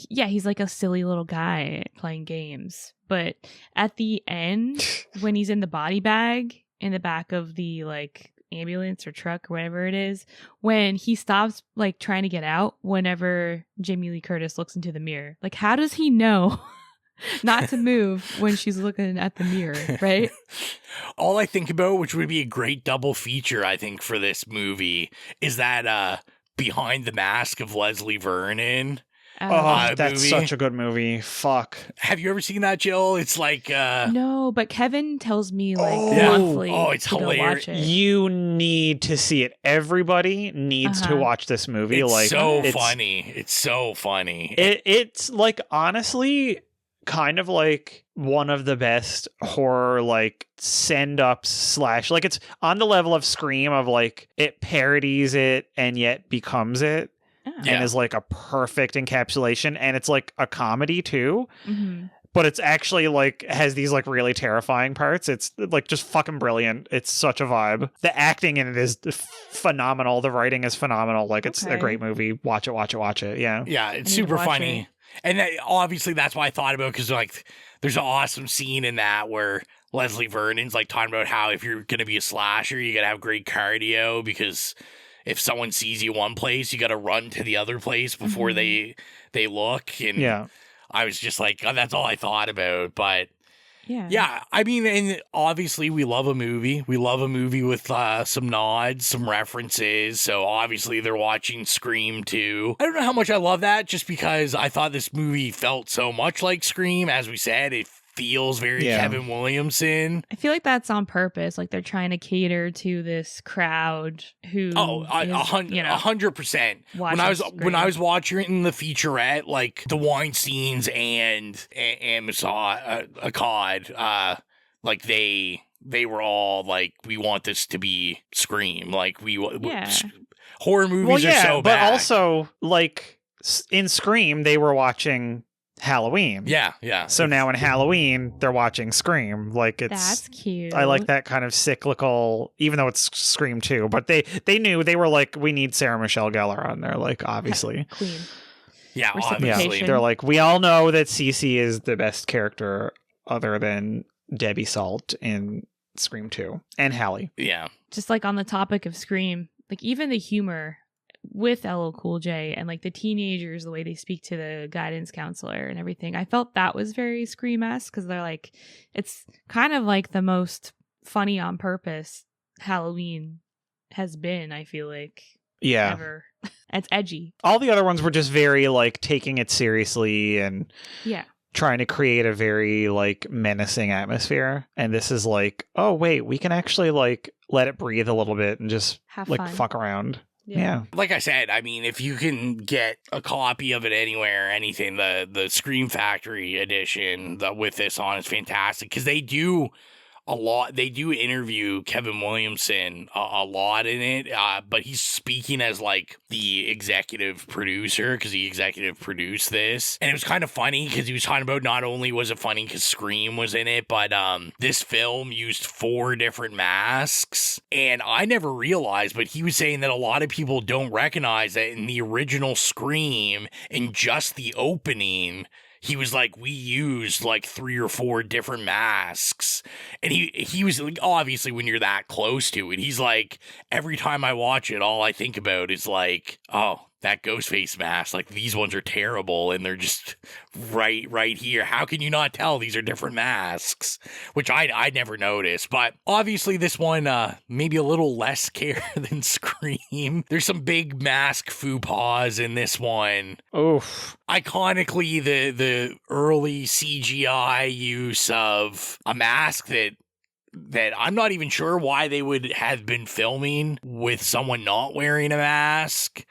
Yeah, he's like a silly little guy playing games. But at the end, when he's in the body bag in the back of the like ambulance or truck or whatever it is, when he stops like trying to get out, whenever Jamie Lee Curtis looks into the mirror, like how does he know not to move when she's looking at the mirror, right? All I think about, which would be a great double feature, I think, for this movie, is that Behind the Mask of Leslie Vernon. That's movie. such a good movie. Fuck. Have you ever seen that, Jill? It's like no, but Kevin tells me like Yeah. monthly. Oh, it's to go hilarious. watch it. You need to see it. Everybody needs to watch this movie. it's like so funny. It's so funny. It's like honestly kind of like one of the best horror like send ups / like it's on the level of Scream of like it parodies it and yet becomes it. And is like a perfect encapsulation, and it's like a comedy too. Mm-hmm. But it's actually like has these like really terrifying parts. It's like just fucking brilliant. It's such a vibe. The acting in it is phenomenal. The writing is phenomenal. Like it's a great movie. Watch it. Yeah. Yeah, it's super funny. And obviously that's why I thought about, because like there's an awesome scene in that where Leslie Vernon's like talking about how if you're gonna be a slasher, you gotta have great cardio, because if someone sees you one place, you got to run to the other place before they look. And I was just like, oh, that's all I thought about. But yeah, I mean, and obviously we love a movie. We love a movie with some nods, some references. So obviously they're watching Scream 2. I don't know how much I love that, just because I thought this movie felt so much like Scream. As we said, it feels very Kevin Williamson. I feel like that's on purpose. Like they're trying to cater to this crowd who 100%. When I was watching the featurette, like the Weinsteins and Akkad, like they were all like, we want this to be Scream. Like horror movies are so bad. But also like in Scream, they were watching Halloween. Yeah. So now in Halloween, they're watching Scream. Like that's cute. I like that kind of cyclical, even though it's Scream 2, but they knew, they were like, we need Sarah Michelle Gellar on there, like obviously. Queen. Yeah, obviously. They're like, we all know that Cece is the best character other than Debbie Salt in Scream 2 and Hallie. Yeah. Just like on the topic of Scream, like even the humor with LL Cool J and like the teenagers, the way they speak to the guidance counselor and everything, I felt that was very Scream-esque, because they're like, it's kind of like the most funny on purpose Halloween has been, I feel like. Ever. It's edgy. All the other ones were just very like taking it seriously and trying to create a very like menacing atmosphere. And this is like, oh wait, we can actually like let it breathe a little bit and just have like fun. Fuck around. Yeah. Like I said, I mean, if you can get a copy of it anywhere, anything, the Scream Factory edition with this on is fantastic, because they do a lot. They do interview Kevin Williamson a lot in it, but he's speaking as like the executive producer, because he executive produced this. And it was kind of funny because he was talking about, not only was it funny because Scream was in it, but this film used 4 different masks. And I never realized, but he was saying that a lot of people don't recognize that in the original Scream, in just the opening, he was like, we used like 3 or 4 different masks. And he was like, obviously when you're that close to it, he's like, every time I watch it, all I think about is like, oh, that Ghostface mask, like these ones are terrible and they're just right here. How can you not tell these are different masks? Which I never noticed. But obviously this one maybe a little less care than Scream. There's some big mask faux pas in this one. Oof. Iconically, the early CGI use of a mask that I'm not even sure why they would have been filming with someone not wearing a mask.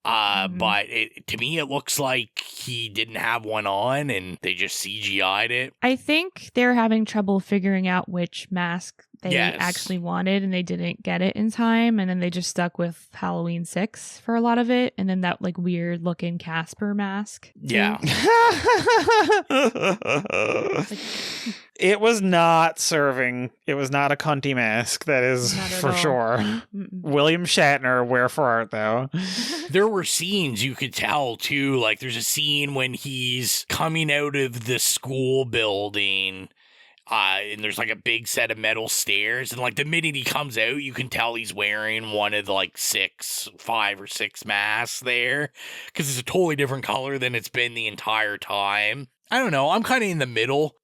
But to me, it looks like he didn't have one on and they just CGI'd it. I think they're having trouble figuring out which mask they actually wanted, and they didn't get it in time, and then they just stuck with Halloween 6 for a lot of it, and then that like weird looking Casper mask. Yeah. It was not serving. It was not a cunty mask, that is for sure. William Shatner, wherefore art thou? There were scenes you could tell too, like there's a scene when he's coming out of the school building, and there's like a big set of metal stairs, and like the minute he comes out, you can tell he's wearing one of the like 5 or 6 masks there, because it's a totally different color than it's been the entire time. I don't know. I'm kind of in the middle.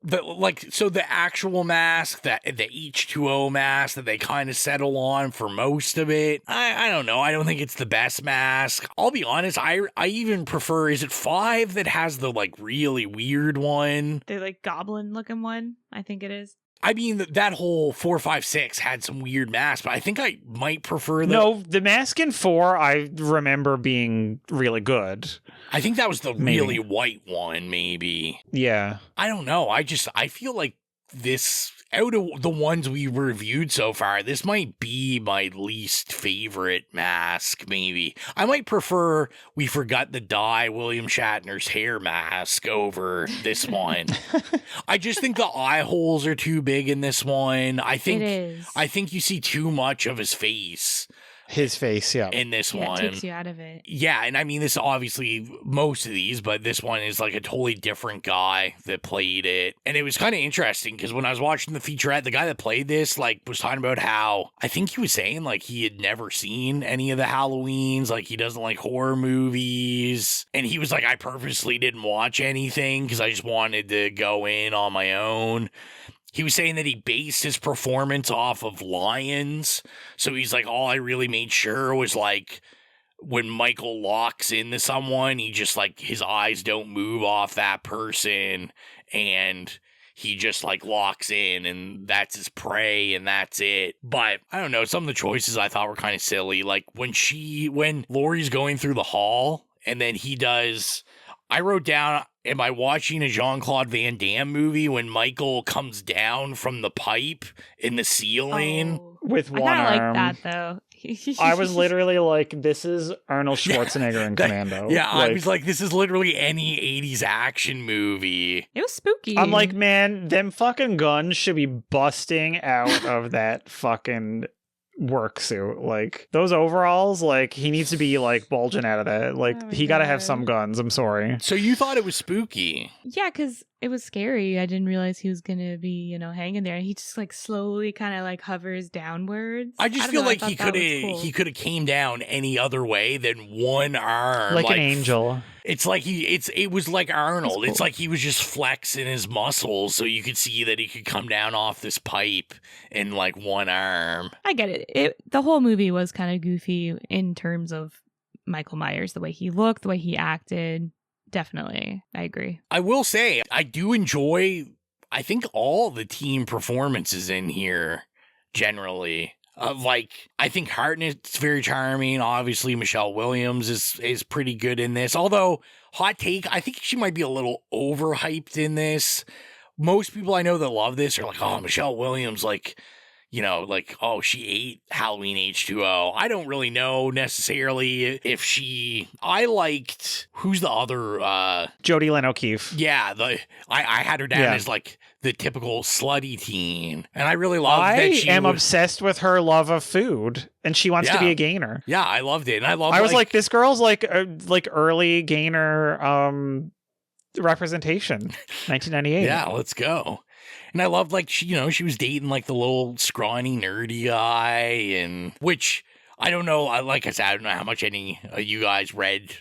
So the actual mask, the H2O mask that they kind of settle on for most of it, I don't know. I don't think it's the best mask. I'll be honest. I even prefer, is it 5 that has the like really weird one? The like goblin looking one, I think it is. I mean, that whole 4, 5, 6 had some weird masks, but I think I might prefer No, the mask in 4 I remember being really good. I think that was the really white one, maybe. Yeah. I don't know. I feel like this, out of the ones we reviewed so far, this might be my least favorite mask, maybe. I might prefer We Forgot to Die William Shatner's hair mask over this one. I just think the eye holes are too big in this one. I think you see too much of his face. His face, yeah. In this one. It takes you out of it. Yeah, and I mean, this obviously, most of these, but this one is like a totally different guy that played it. And it was kind of interesting because when I was watching the featurette, the guy that played this, like, was talking about how, I think he was saying, like, he had never seen any of the Halloweens, like, he doesn't like horror movies. And he was like, I purposely didn't watch anything because I just wanted to go in on my own. He was saying that he based his performance off of lions. So he's like, all I really made sure was like when Michael locks into someone, he just like, his eyes don't move off that person and he just like locks in and that's his prey and that's it. But I don't know, some of the choices I thought were kind of silly. Like when Laurie's going through the hall and then he does, I wrote down, am I watching a Jean-Claude Van Damme movie when Michael comes down from the pipe in the ceiling? Oh, with one arm. I arm. like that, though. I was literally like, this is Arnold Schwarzenegger in Commando. Yeah, I was like, this is literally any 80s action movie. It was spooky. I'm like, man, them fucking guns should be busting out of that fucking work suit. Like, those overalls, like, he needs to be like bulging out of that. Like, he gotta have some guns. I'm sorry. So you thought it was spooky? Yeah, because it was scary. I didn't realize he was gonna be, hanging there. He just like slowly kind of like hovers downwards. I just feel like he could have came down any other way than one arm, like an angel. It's like it was like Arnold. Cool. It's like he was just flexing his muscles so you could see that he could come down off this pipe in like one arm. I get it. The whole movie was kind of goofy in terms of Michael Myers, the way he looked, the way he acted. Definitely. I agree. I will say, I do enjoy, I think, all the team performances in here, generally. I think Hartnett's very charming. Obviously, Michelle Williams is pretty good in this. Although, hot take, I think she might be a little overhyped in this. Most people I know that love this are like, oh, Michelle Williams, oh, she ate Halloween H2O. I don't really know necessarily if I liked, who's the other? Jodie Lynn O'Keefe. Yeah, I had her down as like the typical slutty teen. And I really loved that she am obsessed with her love of food and she wants to be a gainer. Yeah, I loved it. And I was like, this girl's like early gainer representation, 1998. Yeah, let's go. And I loved, like, she was dating, like, the little scrawny, nerdy guy, and which, I don't know, like I said, I don't know how much any of you guys read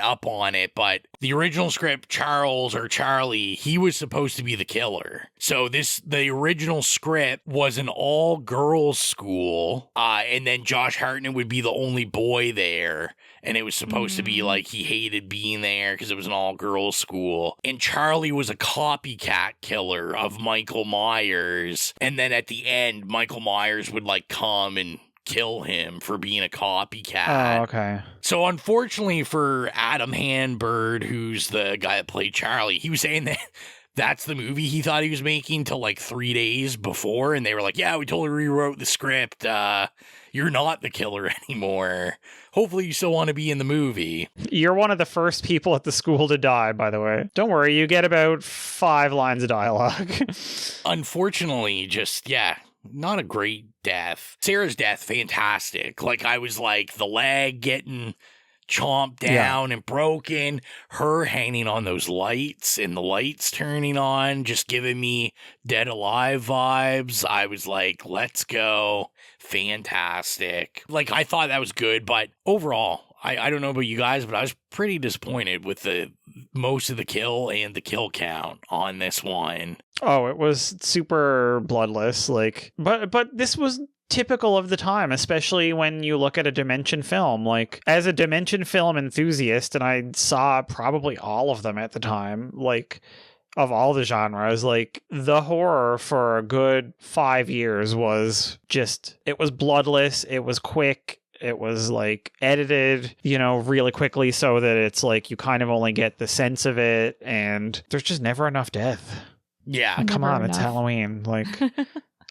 up on it, but the original script, Charlie, he was supposed to be the killer. So the original script was an all-girls school, and then Josh Hartnett would be the only boy there. And it was supposed to be like he hated being there because it was an all-girls school. And Charlie was a copycat killer of Michael Myers. And then at the end, Michael Myers would like come and kill him for being a copycat. Oh, okay. So unfortunately for Adam Hanbird, who's the guy that played Charlie, he was saying that that's the movie he thought he was making till like 3 days before. And they were like, yeah, we totally rewrote the script. You're not the killer anymore. Hopefully you still want to be in the movie. You're one of the first people at the school to die, by the way. Don't worry, you get about 5 lines of dialogue. Unfortunately, not a great death. Sarah's death, fantastic. Like, I was like, the leg getting chomped down and broken, her hanging on those lights and the lights turning on, just giving me Dead Alive vibes. I was like, let's go. Fantastic. Like, I thought that was good, but overall, I don't know about you guys, but I was pretty disappointed with the most of the kill and the kill count on this one. Oh, it was super bloodless. Like, but this was typical of the time, especially when you look at a Dimension film. Like, as a Dimension film enthusiast, and I saw probably all of them at the time, like, of all the genres, like, the horror for a good 5 years was just, it was bloodless, it was quick, it was like edited, you know, really quickly so that it's like you kind of only get the sense of it, and there's just never enough death. Yeah. Like, come on, Never it's enough. Halloween. Like,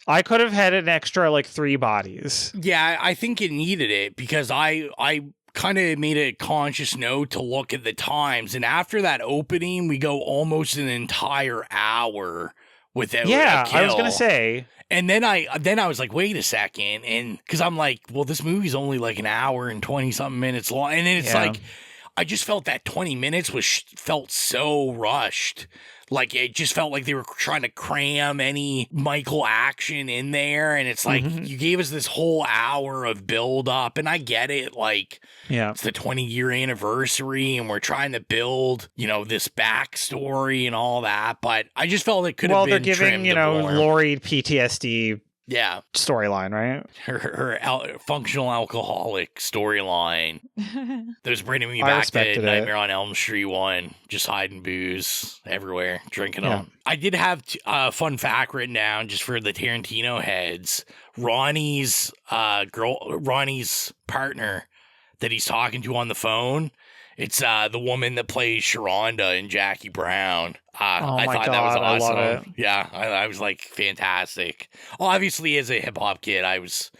I could have had an extra like 3 bodies. Yeah, I think it needed it because I kind of made a conscious note to look at the times. And after that opening, we go almost an entire hour without a kill. I was going to say. And then I was like, wait a second. And because I'm like, well, this movie's only like an hour and 20 something minutes long. And then it's like, I just felt that 20 minutes felt so rushed. Like, it just felt like they were trying to cram any Michael action in there. And it's like, you gave us this whole hour of build up. And I get it. Like, it's the 20-year anniversary and we're trying to build, you know, this backstory and all that. But I just felt it could have been Well, they're giving, you know, more. Laurie PTSD storyline, right? Her functional alcoholic storyline. That was bringing me back to Nightmare on Elm Street 1. Just hiding booze everywhere, drinking them. I did have a fun fact written down just for the Tarantino heads. Ronnie's partner that he's talking to on the phone, it's the woman that plays Sharonda in Jackie Brown. I thought that was awesome. I love it. Yeah, I was like, fantastic. Obviously, as a hip hop kid, I was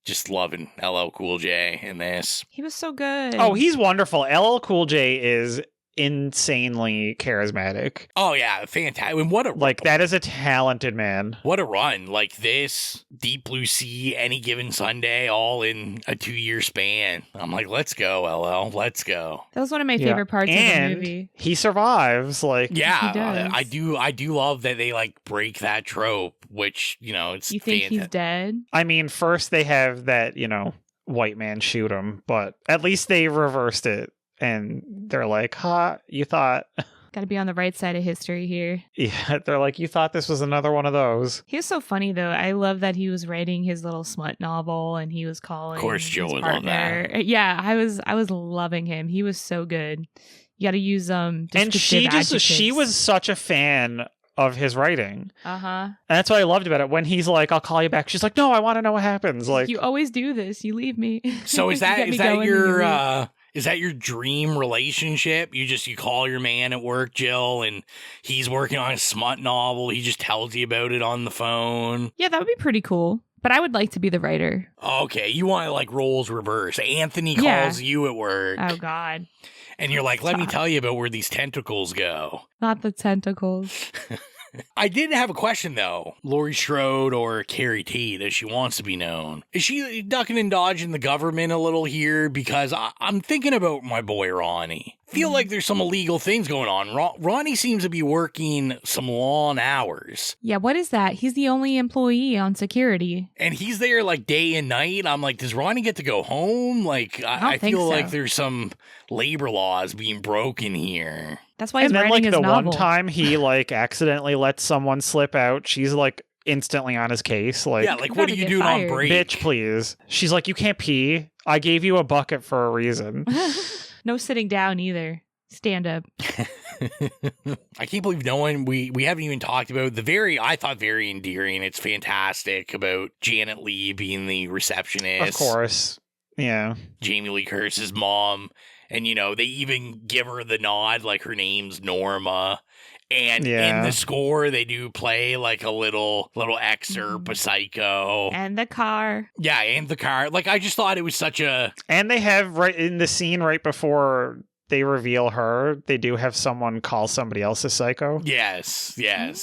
just loving LL Cool J in this. He was so good. Oh, he's wonderful. LL Cool J is insanely charismatic. Oh yeah, fantastic. And what a like that is a talented man. What a run. Like this, Deep Blue Sea, Any Given Sunday, all in a 2-year span. I'm like, let's go, LL. Let's go. That was one of my favorite parts of the movie. He survives. Like, he does. I do love that they like break that trope, which, you know, it's You think he's dead? I mean, first they have that, you know, white man shoot him, but at least they reversed it. And they're like, you thought... Got to be on the right side of history here. Yeah, they're like, you thought this was another one of those. He was so funny, though. I love that he was writing his little smut novel and he was calling Of course, Joe would love that. Yeah, I was loving him. He was so good. You got to use and adjectives. she was such a fan of his writing. And that's what I loved about it. When he's like, I'll call you back. She's like, no, I want to know what happens. Like, you always do this. You leave me. So is that your dream relationship? You call your man at work, Jill, and he's working on a smut novel. He just tells you about it on the phone. Yeah, that would be pretty cool. But I would like to be the writer. Okay, you want to like roles reverse. Anthony calls you at work. Oh, God. And you're like, let me tell you about where these tentacles go. Not the tentacles. I did have a question, though. Laurie Strode, or Carrie Tate, as she wants to be known. Is she ducking and dodging the government a little here? Because I'm thinking about my boy Ronnie. Feel like there's some illegal things going on. Ronnie seems to be working some long hours. Yeah, what is that? He's the only employee on security. And he's there like day and night. I'm like, does Ronnie get to go home? Like, I feel like there's some labor laws being broken here. That's why he's writing his novel. One time he like accidentally lets someone slip out, she's like instantly on his case. Like, yeah, like, what are you doing on break? Bitch, please. She's like, you can't pee. I gave you a bucket for a reason. No sitting down either. Stand up. I can't believe no one, we haven't even talked about I thought very endearing. It's fantastic about Janet Leigh being the receptionist. Of course. Yeah. Jamie Lee Curtis's mom. And, you know, they even give her the nod, like her name's Norma. And in the score, they do play like a little excerpt of Psycho. And the car. Yeah, and the car. Like, I just thought it was such a... And they have, right in the scene right before they reveal her, they do have someone call somebody else a psycho. Yes.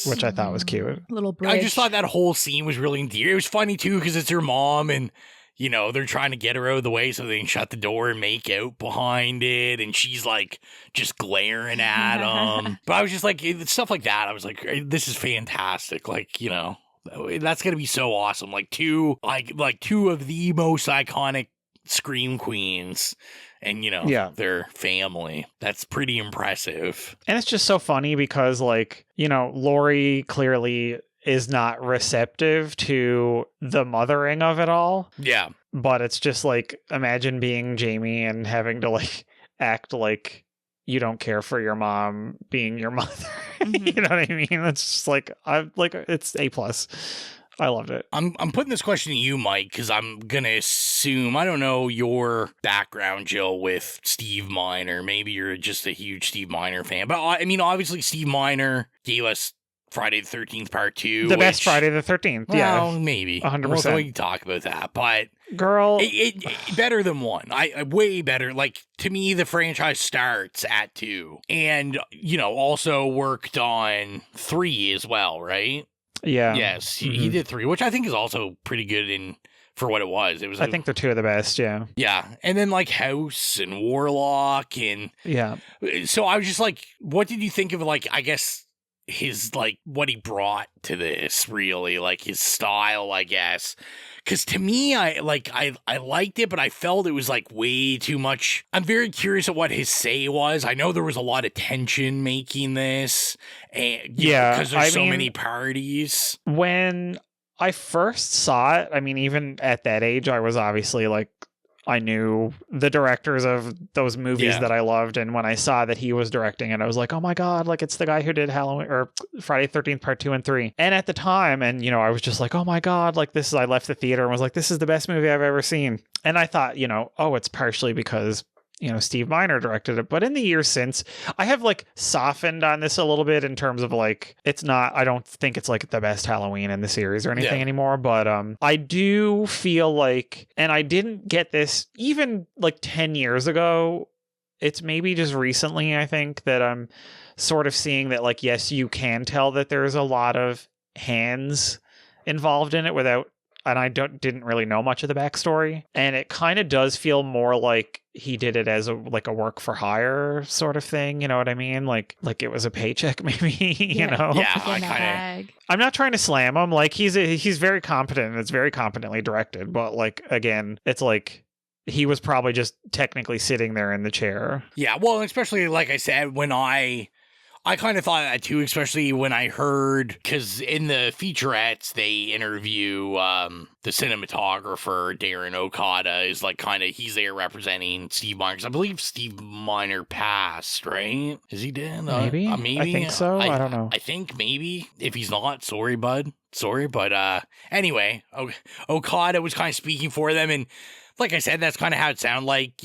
Which I thought was cute. Little bridge. I just thought that whole scene was really endearing. It was funny, too, because it's her mom and... You know, they're trying to get her out of the way so they can shut the door and make out behind it. And she's like just glaring at them. But I was just like, stuff like that. I was like, this is fantastic. Like, you know, that's going to be so awesome. Like two of the most iconic scream queens and, their family. That's pretty impressive. And it's just so funny because, like, Lori clearly is not receptive to the mothering of it all. Yeah. But it's just like, imagine being Jamie and having to like act like you don't care for your mom being your mother. You know what I mean? It's just like, it's A+. I loved it. I'm putting this question to you, Mike, because I'm going to assume, I don't know your background, Jill, with Steve Miner. Maybe you're just a huge Steve Miner fan. But I mean, obviously, Steve Miner gave us Friday the 13th Part 2. Best Friday the 13th. Well, maybe. 100%. We can talk about that. But girl, it better than 1. Way better. Like, to me, the franchise starts at 2. And, also worked on 3 as well, right? Yeah. Yes, he did 3, which I think is also pretty good for what it was. I think they're 2 of the best, yeah. Yeah. And then like House and Warlock and so I was just like, what did you think of, like, I guess his, like, what he brought to this, really, like his style, I guess. Because to me, I liked it, but I felt it was like way too much. I'm very curious of what his say was. I know there was a lot of tension making this, and because there's so many parties. When I first saw it, I mean, even at that age, I was obviously like, I knew the directors of those movies that I loved, and when I saw that he was directing it, I was like, oh my god, like, it's the guy who did Halloween or Friday the 13th Part 2 and 3. And at the time, and I was just like, oh my god, like, I left the theater and was like, this is the best movie I've ever seen. And I thought, oh, it's partially because Steve Miner directed it. But in the years since, I have like softened on this a little bit in terms of like, I don't think it's like the best Halloween in the series or anything anymore. But I do feel like, and I didn't get this even like 10 years ago. It's maybe just recently, I think, that I'm sort of seeing that, like, yes, you can tell that there's a lot of hands involved in it and I didn't really know much of the backstory. And it kind of does feel more like he did it as a work for hire sort of thing. You know what I mean? Like it was a paycheck, maybe, Yeah, I'm not trying to slam him. Like, he's very competent and it's very competently directed. But like, again, it's like he was probably just technically sitting there in the chair. Yeah. Well, especially like I said, when I kind of thought that too, especially when I heard, because in the featurettes, they interview the cinematographer, Darren Okada, is like he's there representing Steve Miner, because I believe Steve Miner passed, right? Is he dead? Maybe. Maybe. I think so. I don't know. I think maybe. If he's not, sorry, bud. Sorry. But anyway, Okada was kind of speaking for them. And like I said, that's kind of how it sounded like,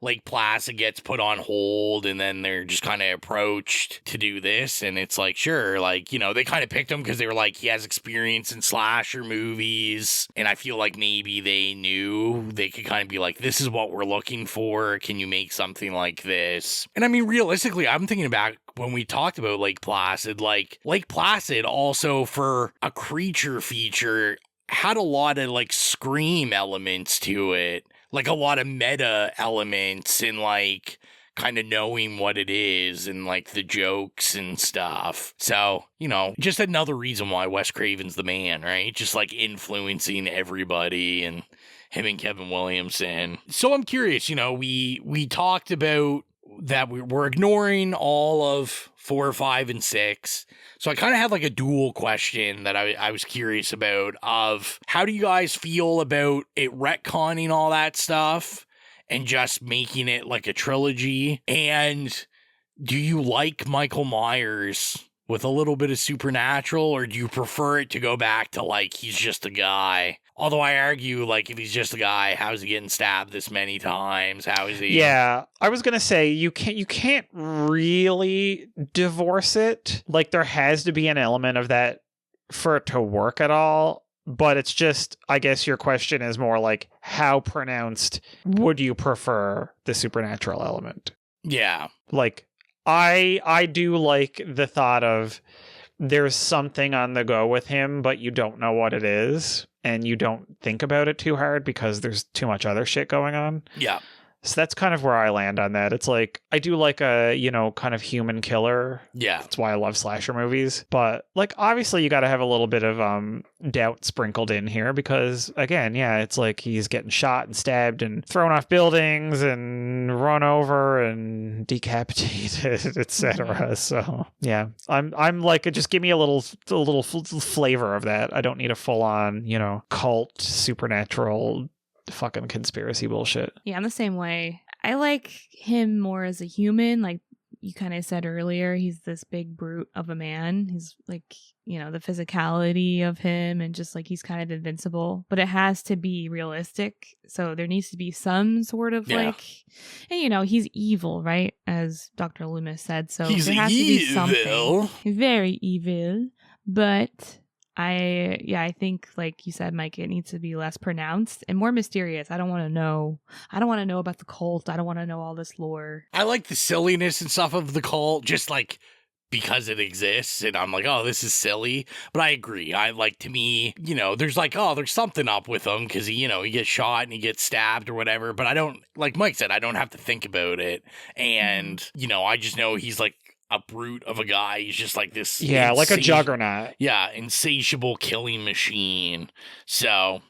Lake Placid gets put on hold and then they're just kind of approached to do this. And it's like, sure, like, they kind of picked him because they were like, he has experience in slasher movies. And I feel like maybe they knew they could kind of be like, this is what we're looking for. Can you make something like this? And I mean, realistically, I'm thinking about when we talked about Lake Placid, like Lake Placid also for a creature feature had a lot of like Scream elements to it. Like a lot of meta elements and like kind of knowing what it is and like the jokes and stuff. So, just another reason why Wes Craven's the man, right? Just like influencing everybody and him and Kevin Williamson. So I'm curious, we talked about that we're ignoring all of 4, 5, and 6. So I kind of have like a dual question that I was curious about of how do you guys feel about it retconning all that stuff and just making it like a trilogy? And do you like Michael Myers with a little bit of supernatural, or do you prefer it to go back to like he's just a guy? Although I argue, like, if he's just a guy, how is he getting stabbed this many times? How is he? Yeah, I was gonna say you can't really divorce it. Like, there has to be an element of that for it to work at all. But it's just, I guess your question is more like, how pronounced would you prefer the supernatural element? Yeah. Like, I do like the thought of there's something on the go with him, but you don't know what it is. And you don't think about it too hard because there's too much other shit going on. Yeah. So that's kind of where I land on that. It's like, I do like a, kind of human killer. Yeah. That's why I love slasher movies. But like, obviously you got to have a little bit of doubt sprinkled in here because again, yeah, it's like he's getting shot and stabbed and thrown off buildings and run over and decapitated, etc. So yeah, I'm like, just give me a little flavor of that. I don't need a full on, cult, supernatural fucking conspiracy bullshit. Yeah, I'm the same way. I like him more as a human. Like you kind of said earlier, he's this big brute of a man. He's like, the physicality of him and just like he's kind of invincible, but it has to be realistic. So there needs to be some sort of and he's evil, right? As Dr. Loomis said. So he's there has to be something. evil. Very evil. But I think like you said, Mike, it needs to be less pronounced and more mysterious. I don't want to know about the cult. I don't want to know all this lore. I like the silliness and stuff of the cult, just like because it exists, and I'm like, oh, this is silly. But I agree. I like, to me, there's like, oh, there's something up with him because he gets shot and he gets stabbed or whatever. But I don't, like Mike said, I don't have to think about it. And I just know he's like a brute of a guy. He's just like this. Yeah, like a juggernaut. Yeah, insatiable killing machine. So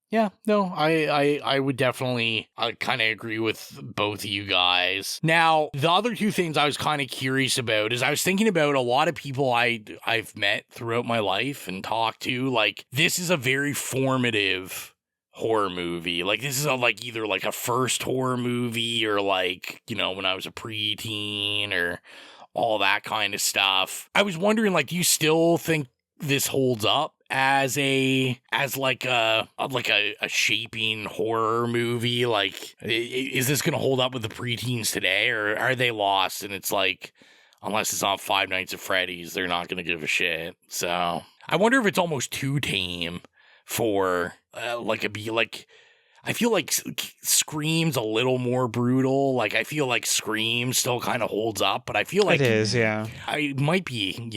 yeah, no, I would definitely kind of agree with both of you guys. Now, the other two things I was kind of curious about is I was thinking about a lot of people I've met throughout my life and talked to. Like, this is a very formative horror movie. Like, this is either like a first horror movie or like, when I was a preteen or all that kind of stuff. I was wondering, like, do you still think this holds up as a shaping horror movie? Like, is this gonna hold up with the preteens today, or are they lost and it's like, unless it's on Five Nights at Freddy's, they're not gonna give a shit? So I wonder if it's almost too tame for I feel like Scream's a little more brutal. Like, I feel like Scream still kind of holds up, but I feel like it is, yeah. I might be,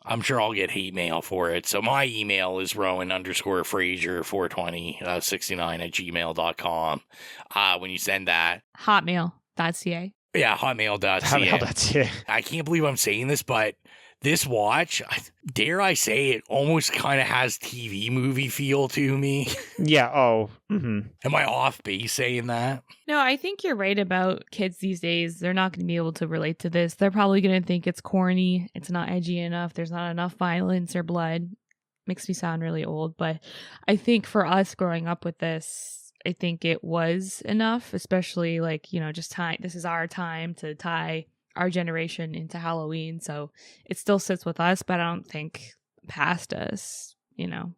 I'm sure I'll get hate mail for it. So my email is rowan_fraser42069@gmail.com. When you send that. Hotmail.ca. Yeah, hotmail.ca. Hotmail.ca. I can't believe I'm saying this, but this watch, dare I say, it almost kind of has TV movie feel to me. Yeah, oh. Mm-hmm. Am I off base saying that? No, I think you're right about kids these days. They're not going to be able to relate to this. They're probably going to think it's corny. It's not edgy enough. There's not enough violence or blood. Makes me sound really old. But I think for us growing up with this, I think it was enough, especially like, just time. This is our time to tie our generation into Halloween, so it still sits with us, but I don't think past us,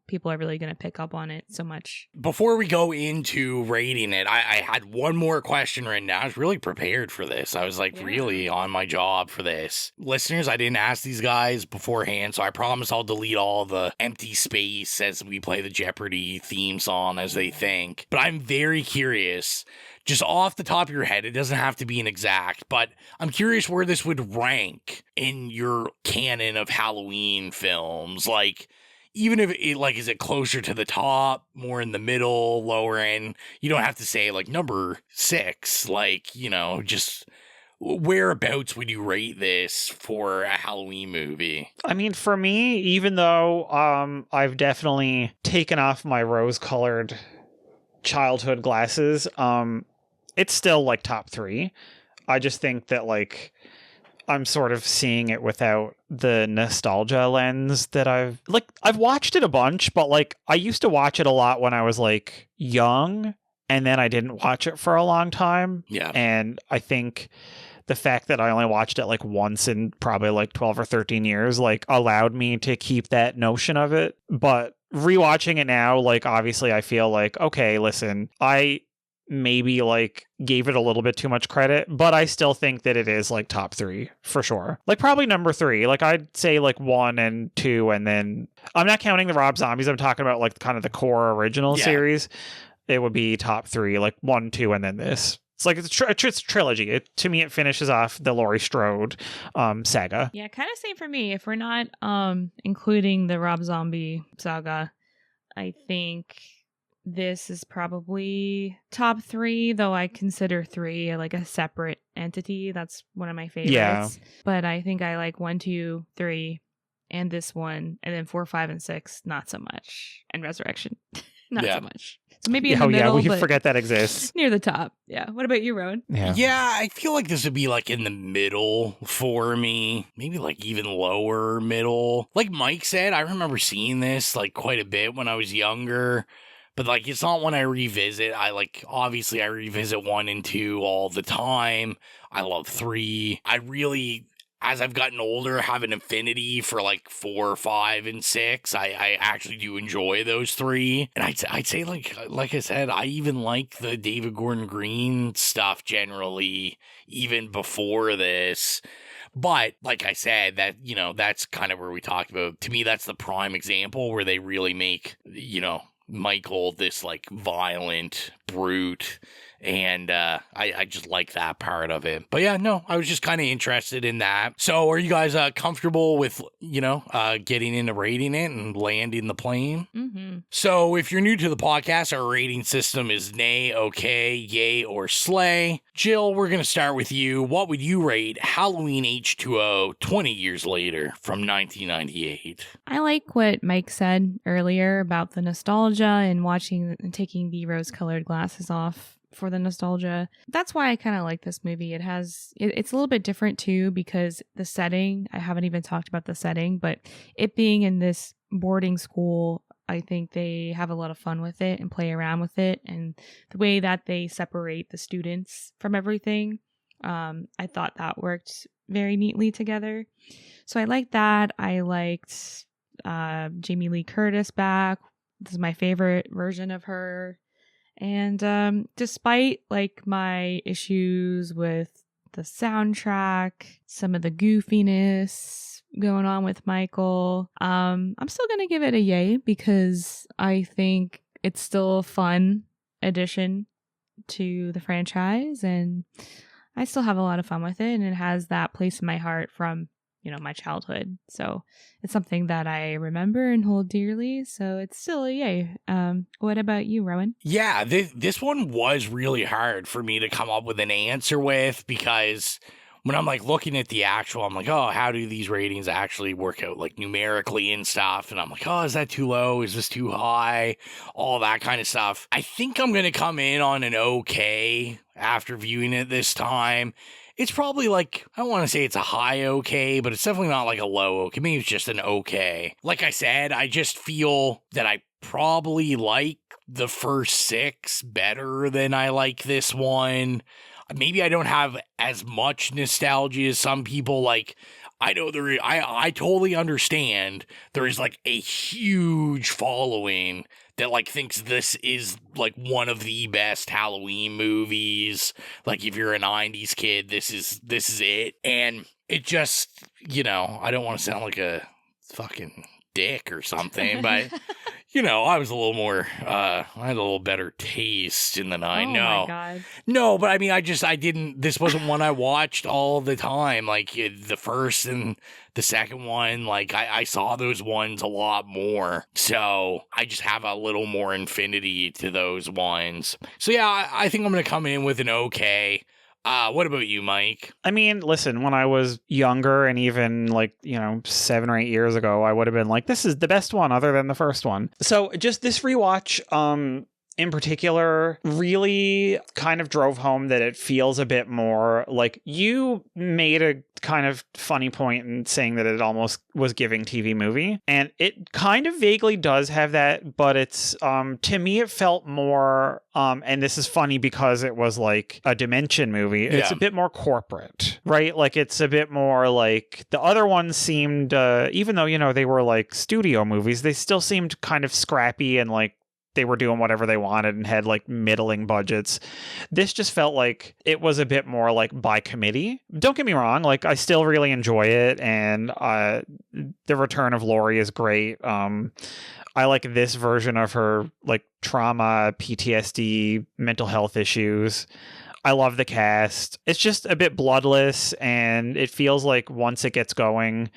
people are really going to pick up on it so much. Before we go into rating it, I had one more question written down. I was really prepared for this. I was really on my job for this. Listeners, I didn't ask these guys beforehand, so I promise I'll delete all the empty space as we play the Jeopardy theme song as they think. But I'm very curious, just off the top of your head, it doesn't have to be an exact, but I'm curious where this would rank in your canon of Halloween films. Like, even if it, like, is it closer to the top, more in the middle, lower end? You don't have to say, like, number 6. Like, just whereabouts would you rate this for a Halloween movie? I mean, for me, even though I've definitely taken off my rose-colored childhood glasses, it's still, like, top 3. I just think that, like, I'm sort of seeing it without the nostalgia lens that I've watched it a bunch, but like I used to watch it a lot when I was like young, and then I didn't watch it for a long time. Yeah. And I think the fact that I only watched it like once in probably like 12 or 13 years, like allowed me to keep that notion of it. But rewatching it now, like obviously I feel like, okay, listen, I maybe like gave it a little bit too much credit, but I still think that it is like top 3 for sure. Like probably number 3. Like I'd say like 1 and 2, and then I'm not counting the Rob Zombies. I'm talking about like kind of the core original series. It would be top 3, like 1, 2, and then this. It's like it's a trilogy. To me, it finishes off the Laurie Strode saga. Yeah, kind of same for me. If we're not including the Rob Zombie saga, I think this is probably top 3, though I consider 3 like a separate entity. That's one of my favorites. Yeah. But I think I like 1, 2, 3, and this one, and then 4, 5, and 6, not so much. And Resurrection, not so much. So maybe in the middle, we but forget that exists. near the top. Yeah. What about you, Rowan? Yeah, I feel like this would be like in the middle for me. Maybe like even lower middle. Like Mike said, I remember seeing this like quite a bit when I was younger. But like it's not one I revisit. Obviously I revisit 1 and 2 all the time. I love 3. I really, as I've gotten older, have an affinity for like 4, 5, and 6. I actually do enjoy those 3. And I'd say like I said, I even like the David Gordon Green stuff generally, even before this. But like I said, that, that's kind of where we talked about. To me, that's the prime example where they really make, Michael this like violent brute, and I just like that part of it. But yeah, no, I was just kind of interested in that. So are you guys comfortable with getting into rating it and landing the plane? Mm-hmm. So if you're new to the podcast, our rating system is nay, okay, yay, or slay. Jill, we're going to start with you. What would you rate Halloween H2O 20 years later from 1998? I like what Mike said earlier about the nostalgia and watching and taking the rose-colored glasses off for the nostalgia. That's why I kind of like this movie. It's a little bit different too, because the setting, I haven't even talked about the setting, but it being in this boarding school, I think they have a lot of fun with it and play around with it, and the way that they separate the students from everything, I thought that worked very neatly together. So I liked that. I liked Jamie Lee Curtis back. This is my favorite version of her. And despite like my issues with the soundtrack, some of the goofiness going on with Michael, I'm still gonna give it a yay, because I think it's still a fun addition to the franchise, and I still have a lot of fun with it, and it has that place in my heart from my childhood. So it's something that I remember and hold dearly. So it's still a yay. What about you, Rowan? Yeah, this one was really hard for me to come up with an answer with, because when I'm like looking at the actual, I'm like, oh, how do these ratings actually work out like numerically and stuff? And I'm like, oh, is that too low? Is this too high? All that kind of stuff. I think I'm going to come in on an okay after viewing it this time. It's probably like, I don't want to say it's a high okay, but it's definitely not like a low okay. Maybe it's just an okay. Like I said, I just feel that I probably like the first 6 better than I like this one. Maybe I don't have as much nostalgia as some people. Like, I know I totally understand there is like a huge following that like thinks this is like one of the best Halloween movies. Like if you're a 90s kid, this is it. And it just, I don't want to sound like a fucking dick or something, but I was a little more, I had a little better taste in the night. Oh my God. No, but I mean, this wasn't one I watched all the time. Like the first and the second one, like I saw those ones a lot more. So I just have a little more infinity to those ones. So yeah, I think I'm going to come in with an okay. What about you, Mike? I mean, listen, when I was younger and even 7 or 8 years ago, I would have been like, this is the best one other than the first one. So just this rewatch, in particular, really kind of drove home that it feels a bit more like, you made a kind of funny point in saying that it almost was giving TV movie, and it kind of vaguely does have that, but it's to me it felt more and this is funny because it was like a Dimension movie. It's a bit more corporate, right? Like it's a bit more like the other ones seemed even though they were like studio movies, they still seemed kind of scrappy and like they were doing whatever they wanted and had like middling budgets. This just felt like it was a bit more like by committee. Don't get me wrong, like I still really enjoy it, and the return of Laurie is great. I like this version of her, like trauma, PTSD, mental health issues. I love the cast. It's just a bit bloodless, and it feels like once it gets going,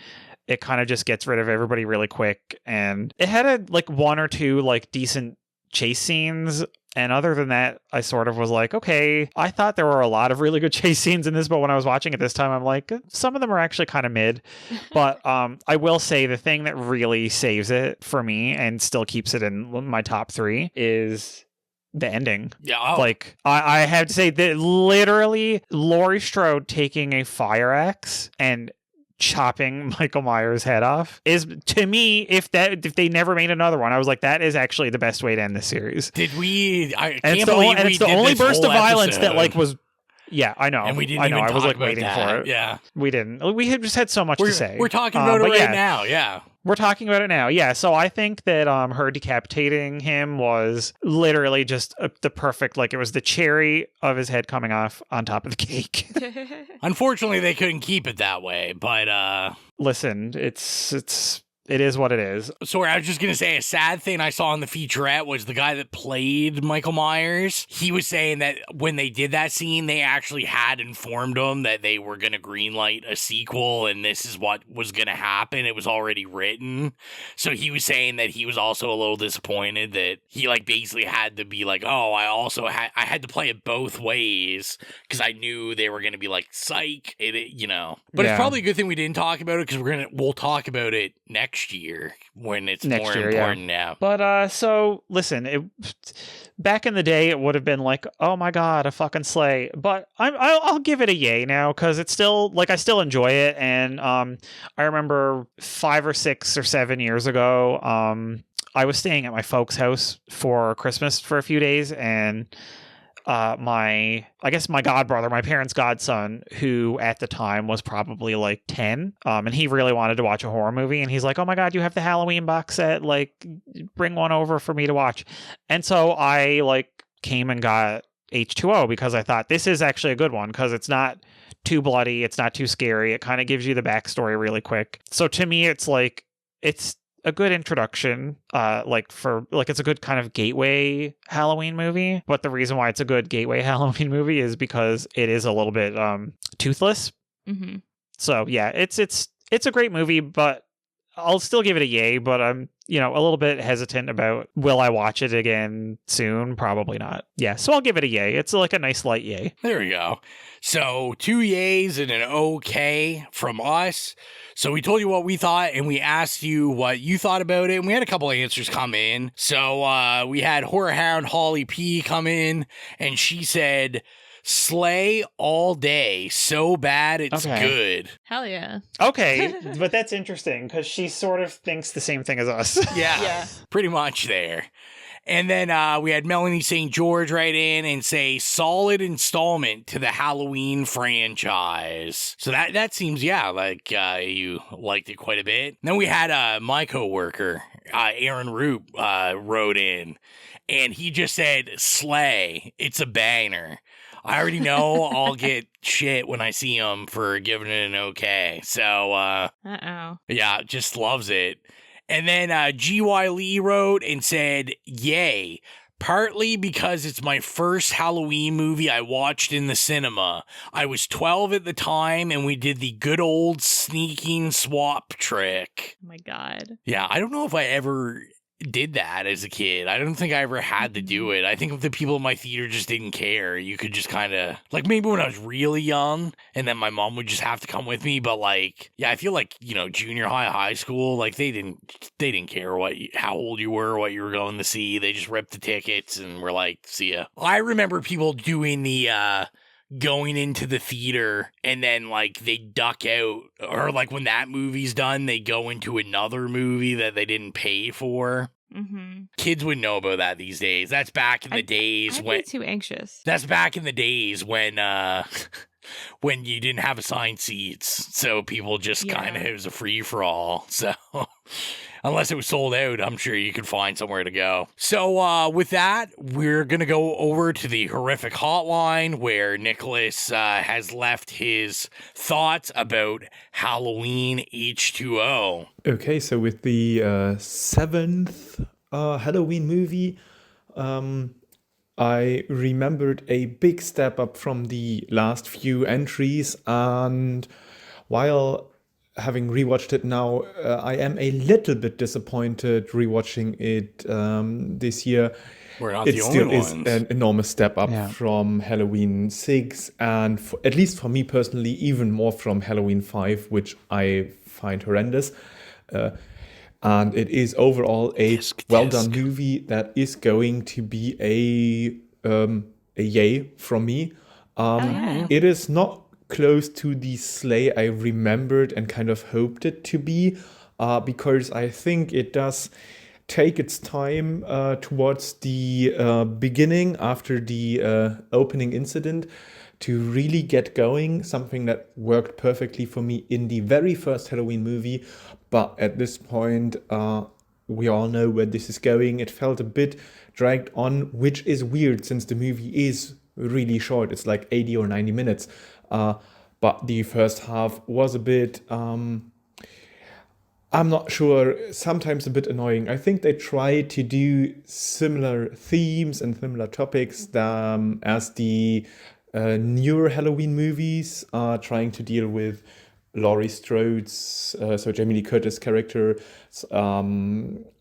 it kind of just gets rid of everybody really quick. And it had one or two like decent chase scenes. And other than that, I sort of was like, okay, I thought there were a lot of really good chase scenes in this, but when I was watching it this time, I'm like, some of them are actually kind of mid. But I will say the thing that really saves it for me and still keeps it in my top 3 is the ending. Yeah. Like, I have to say that literally Laurie Strode taking a fire axe and chopping Michael Myers' head off is, to me, if they never made another one, I was like, that is actually the best way to end the series. Did we? I and can't believe and we it's the did only this burst of whole violence episode. that like was. Yeah, I know. And we didn't I know. even I was talk like about waiting that. for it. Yeah. We didn't. We had just had so much to say. We're talking about it but right now. Yeah. We're talking about it now. Yeah. So I think that her decapitating him was literally just the perfect, like, it was the cherry of his head coming off on top of the cake. Unfortunately, they couldn't keep it that way, but listen, it is what it is. So I was just going to say, a sad thing I saw in the featurette was the guy that played Michael Myers. He was saying that when they did that scene, they actually had informed him that they were going to greenlight a sequel and this is what was going to happen. It was already written. So he was saying that he was also a little disappointed that he like basically had to be like, oh, I had to play it both ways because I knew they were going to be like, psych, But it's probably a good thing we didn't talk about it because we'll talk about it next year when it's more important now. But so listen, back in the day it would have been like, oh my god, a fucking sleigh. But I'll give it a yay now because it's still like I still enjoy it. And I remember 5 or 6 or 7 years ago, I was staying at my folks' house for Christmas for a few days, and my godbrother, my parents' godson, who at the time was probably like 10, and he really wanted to watch a horror movie, and he's like, oh my god, you have the Halloween box set, like bring one over for me to watch. And so I like came and got H2O because I thought this is actually a good one because it's not too bloody, it's not too scary, it kind of gives you the backstory really quick. So to me it's like, it's a good introduction, it's a good kind of gateway Halloween movie. But the reason why it's a good gateway Halloween movie is because it is a little bit toothless. Mm-hmm. So yeah, it's a great movie, but I'll still give it a yay. But I'm a little bit hesitant about, will I watch it again soon? Probably not. Yeah, so I'll give it a yay. It's like a nice light yay. There we go. So 2 yays and an okay from us. So we told you what we thought, and we asked you what you thought about it, and we had a couple of answers come in. So we had Horror Hound Holly P come in, and she said, slay all day, so bad it's good. Hell yeah. Okay, but that's interesting, because she sort of thinks the same thing as us. Yeah, pretty much there. And then we had Melanie St. George write in and say, solid installment to the Halloween franchise. So that seems, like you liked it quite a bit. And then we had my coworker, Aaron Root, wrote in, and he just said, slay, it's a banger. I already know I'll get shit when I see him for giving it an okay. So, yeah, just loves it. And then G.Y. Lee wrote and said, yay, partly because it's my first Halloween movie I watched in the cinema. I was 12 at the time, and we did the good old sneaking swap trick. Oh my god. Yeah, I don't know if I ever did that as a kid. I don't think I ever had to do it. I think the people in my theater just didn't care. You could just kind of, like, maybe when I was really young and then my mom would just have to come with me, but like, yeah, I feel like, junior high school, like they didn't care how old you were, what you were going to see. They just ripped the tickets and were like, see ya. I remember people doing the going into the theater and then like they duck out, or like when that movie's done, they go into another movie that they didn't pay for. Mm-hmm. Kids wouldn't know about that these days. That's back in the days when I'd be too anxious. That's back in the days when when you didn't have assigned seats, so people just kind of, it was a free for all. So unless it was sold out, I'm sure you could find somewhere to go. So with that, we're going to go over to the horrific hotline where Nicholas has left his thoughts about Halloween H2O. Okay, so with the 7th Halloween movie, I remembered a big step up from the last few entries, and while having rewatched it now, I am a little bit disappointed rewatching it this year. We're not it the still only is ones. an enormous step up Yeah. from Halloween 6, and at least for me personally, even more from Halloween 5, which I find horrendous. And it is overall a well-done movie that is going to be a yay from me. It is not close to the sleigh I remembered and kind of hoped it to be, because I think it does take its time towards the beginning after the opening incident to really get going, something that worked perfectly for me in the very first Halloween movie. But at this point, we all know where this is going. It felt a bit dragged on, which is weird since the movie is really short. It's like 80 or 90 minutes. But the first half was a bit, I'm not sure, sometimes a bit annoying. I think they try to do similar themes and similar topics as the newer Halloween movies are trying to deal with Laurie Strode's, so Jamie Lee Curtis' character,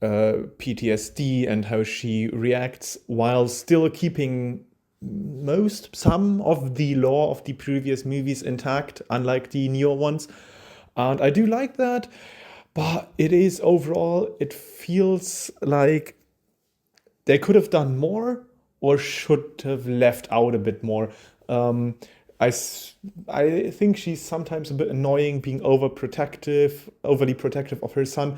PTSD and how she reacts, while still keeping some of the lore of the previous movies intact, unlike the newer ones. And I do like that, but it is overall, it feels like they could have done more or should have left out a bit more. I think she's sometimes a bit annoying, being overly protective of her son.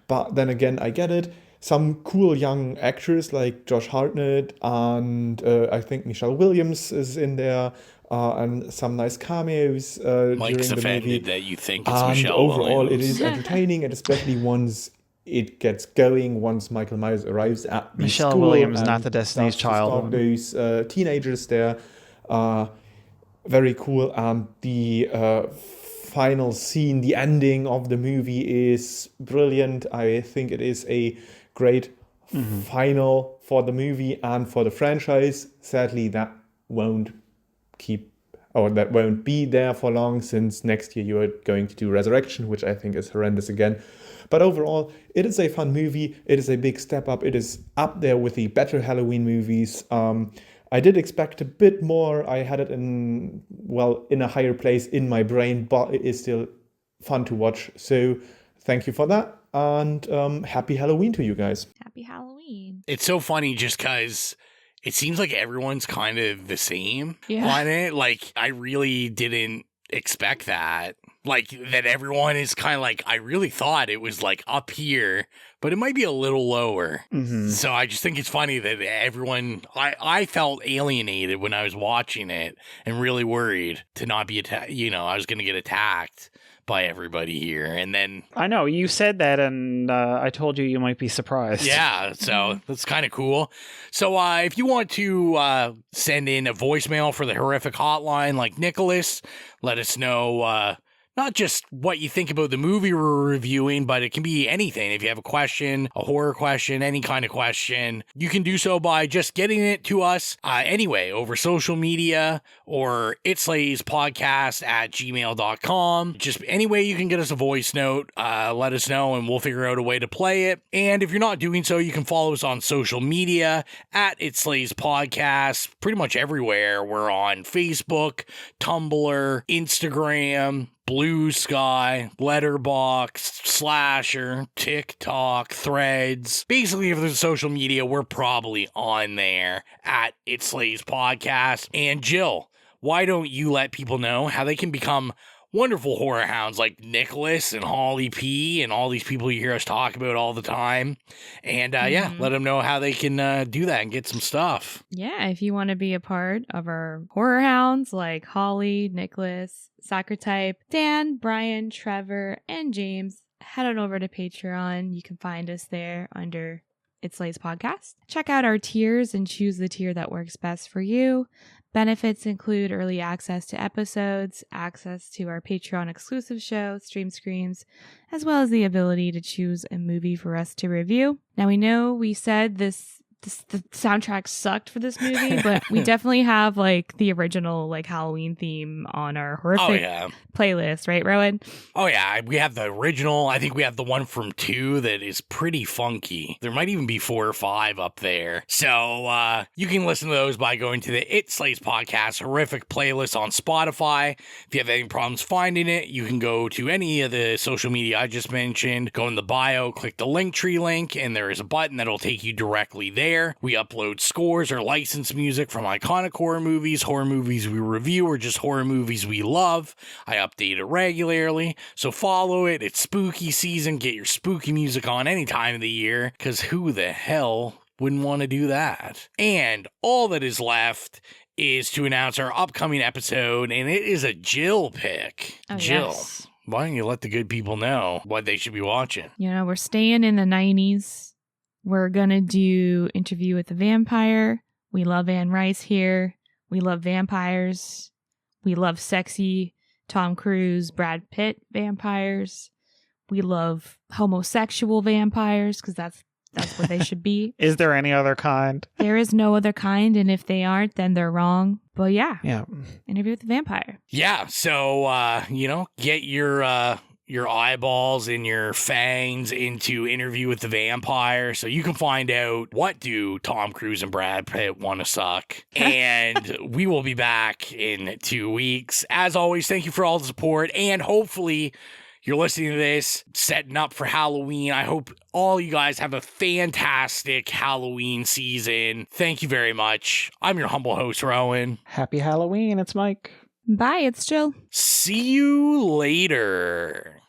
But then again, I get it. Some cool young actors like Josh Hartnett and I think Michelle Williams is in there, and some nice cameos Mike's during the offended movie. that you think it's And Michelle overall, Williams. it is entertaining, and especially once it gets going, once Michael Myers arrives at the Michelle school Williams, and not the Destiny's starts to stalk Child. those teenagers there. Very cool. And the final scene, the ending of the movie is brilliant. I think it is a great final for the movie and for the franchise. Sadly, that won't be there for long, since next year you are going to do Resurrection, which I think is horrendous again. But overall, it is a fun movie. It is a big step up. It is up there with the better Halloween movies. I did expect a bit more. I had it in a higher place in my brain, but it is still fun to watch. So thank you for that. And happy Halloween to you guys. Happy Halloween. It's so funny just because it seems like everyone's kind of the same Yeah. on it. Like, I really didn't expect that. Like, that everyone is kind of like, I really thought it was like up here, but it might be a little lower. So I just think it's funny that everyone, I felt alienated when I was watching it and really worried to not be attacked. I was going to get attacked by everybody here. And then I know you said that, and I told you might be surprised. yeah, so that's kind of cool. So if you want to send in a voicemail for the horrific hotline like Nicholas, let us know not just what you think about the movie we're reviewing, but it can be anything. If you have a question, a horror question, any kind of question, you can do so by just getting it to us anyway over social media or itslayespodcast@gmail.com. Just any way you can get us a voice note, let us know and we'll figure out a way to play it. And if you're not doing so, you can follow us on social media @itslayespodcast. Pretty much everywhere. We're on Facebook, Tumblr, Instagram, Bluesky, Letterboxd, Slasher, TikTok, Threads. Basically, if there's social media, we're probably on there @itslayespodcast. And Jill, why don't you let people know how they can become wonderful horror hounds like Nicholas and Holly P and all these people you hear us talk about all the time. And let them know how they can do that and get some stuff. Yeah, if you want to be a part of our horror hounds like Holly, Nicholas, Soccer Type, Dan, Brian, Trevor, and James, head on over to Patreon. You can find us there under It's Lay's Podcast. Check out our tiers and choose the tier that works best for you. Benefits include early access to episodes, access to our Patreon exclusive show, Stream Screams, as well as the ability to choose a movie for us to review. Now, we know we said this the soundtrack sucked for this movie, but we definitely have like the original like Halloween theme on our horrific playlist, right, Rowan? Oh yeah, we have the original. I think we have the one from 2 that is pretty funky. There might even be 4 or 5 up there. So you can listen to those by going to the It Slays Podcast horrific playlist on Spotify. If you have any problems finding it, you can go to any of the social media I just mentioned, go in the bio, click the Linktree link, and there is a button that'll take you directly there. We upload scores or licensed music from iconic horror movies we review, or just horror movies we love. I update it regularly, so follow it. It's spooky season. Get your spooky music on any time of the year, because who the hell wouldn't want to do that? And all that is left is to announce our upcoming episode, and it is a Jill pick. Oh, Jill. yes. Why don't you let the good people know what they should be watching? You know, we're staying in the 90s. We're going to do Interview with the Vampire. We love Anne Rice here. We love vampires. We love sexy Tom Cruise, Brad Pitt vampires. We love homosexual vampires because that's what they should be. Is there any other kind? There is no other kind, and if they aren't, then they're wrong. But yeah. Interview with the Vampire. Yeah, so, get your eyeballs and your fangs into Interview with the Vampire so you can find out what do Tom Cruise and Brad Pitt want to suck. And we will be back in 2 weeks. As always, thank you for all the support, and hopefully you're listening to this setting up for Halloween. I hope all you guys have a fantastic Halloween season. Thank you very much. I'm your humble host, Rowan. Happy Halloween. It's Mike. Bye, it's Jill. See you later.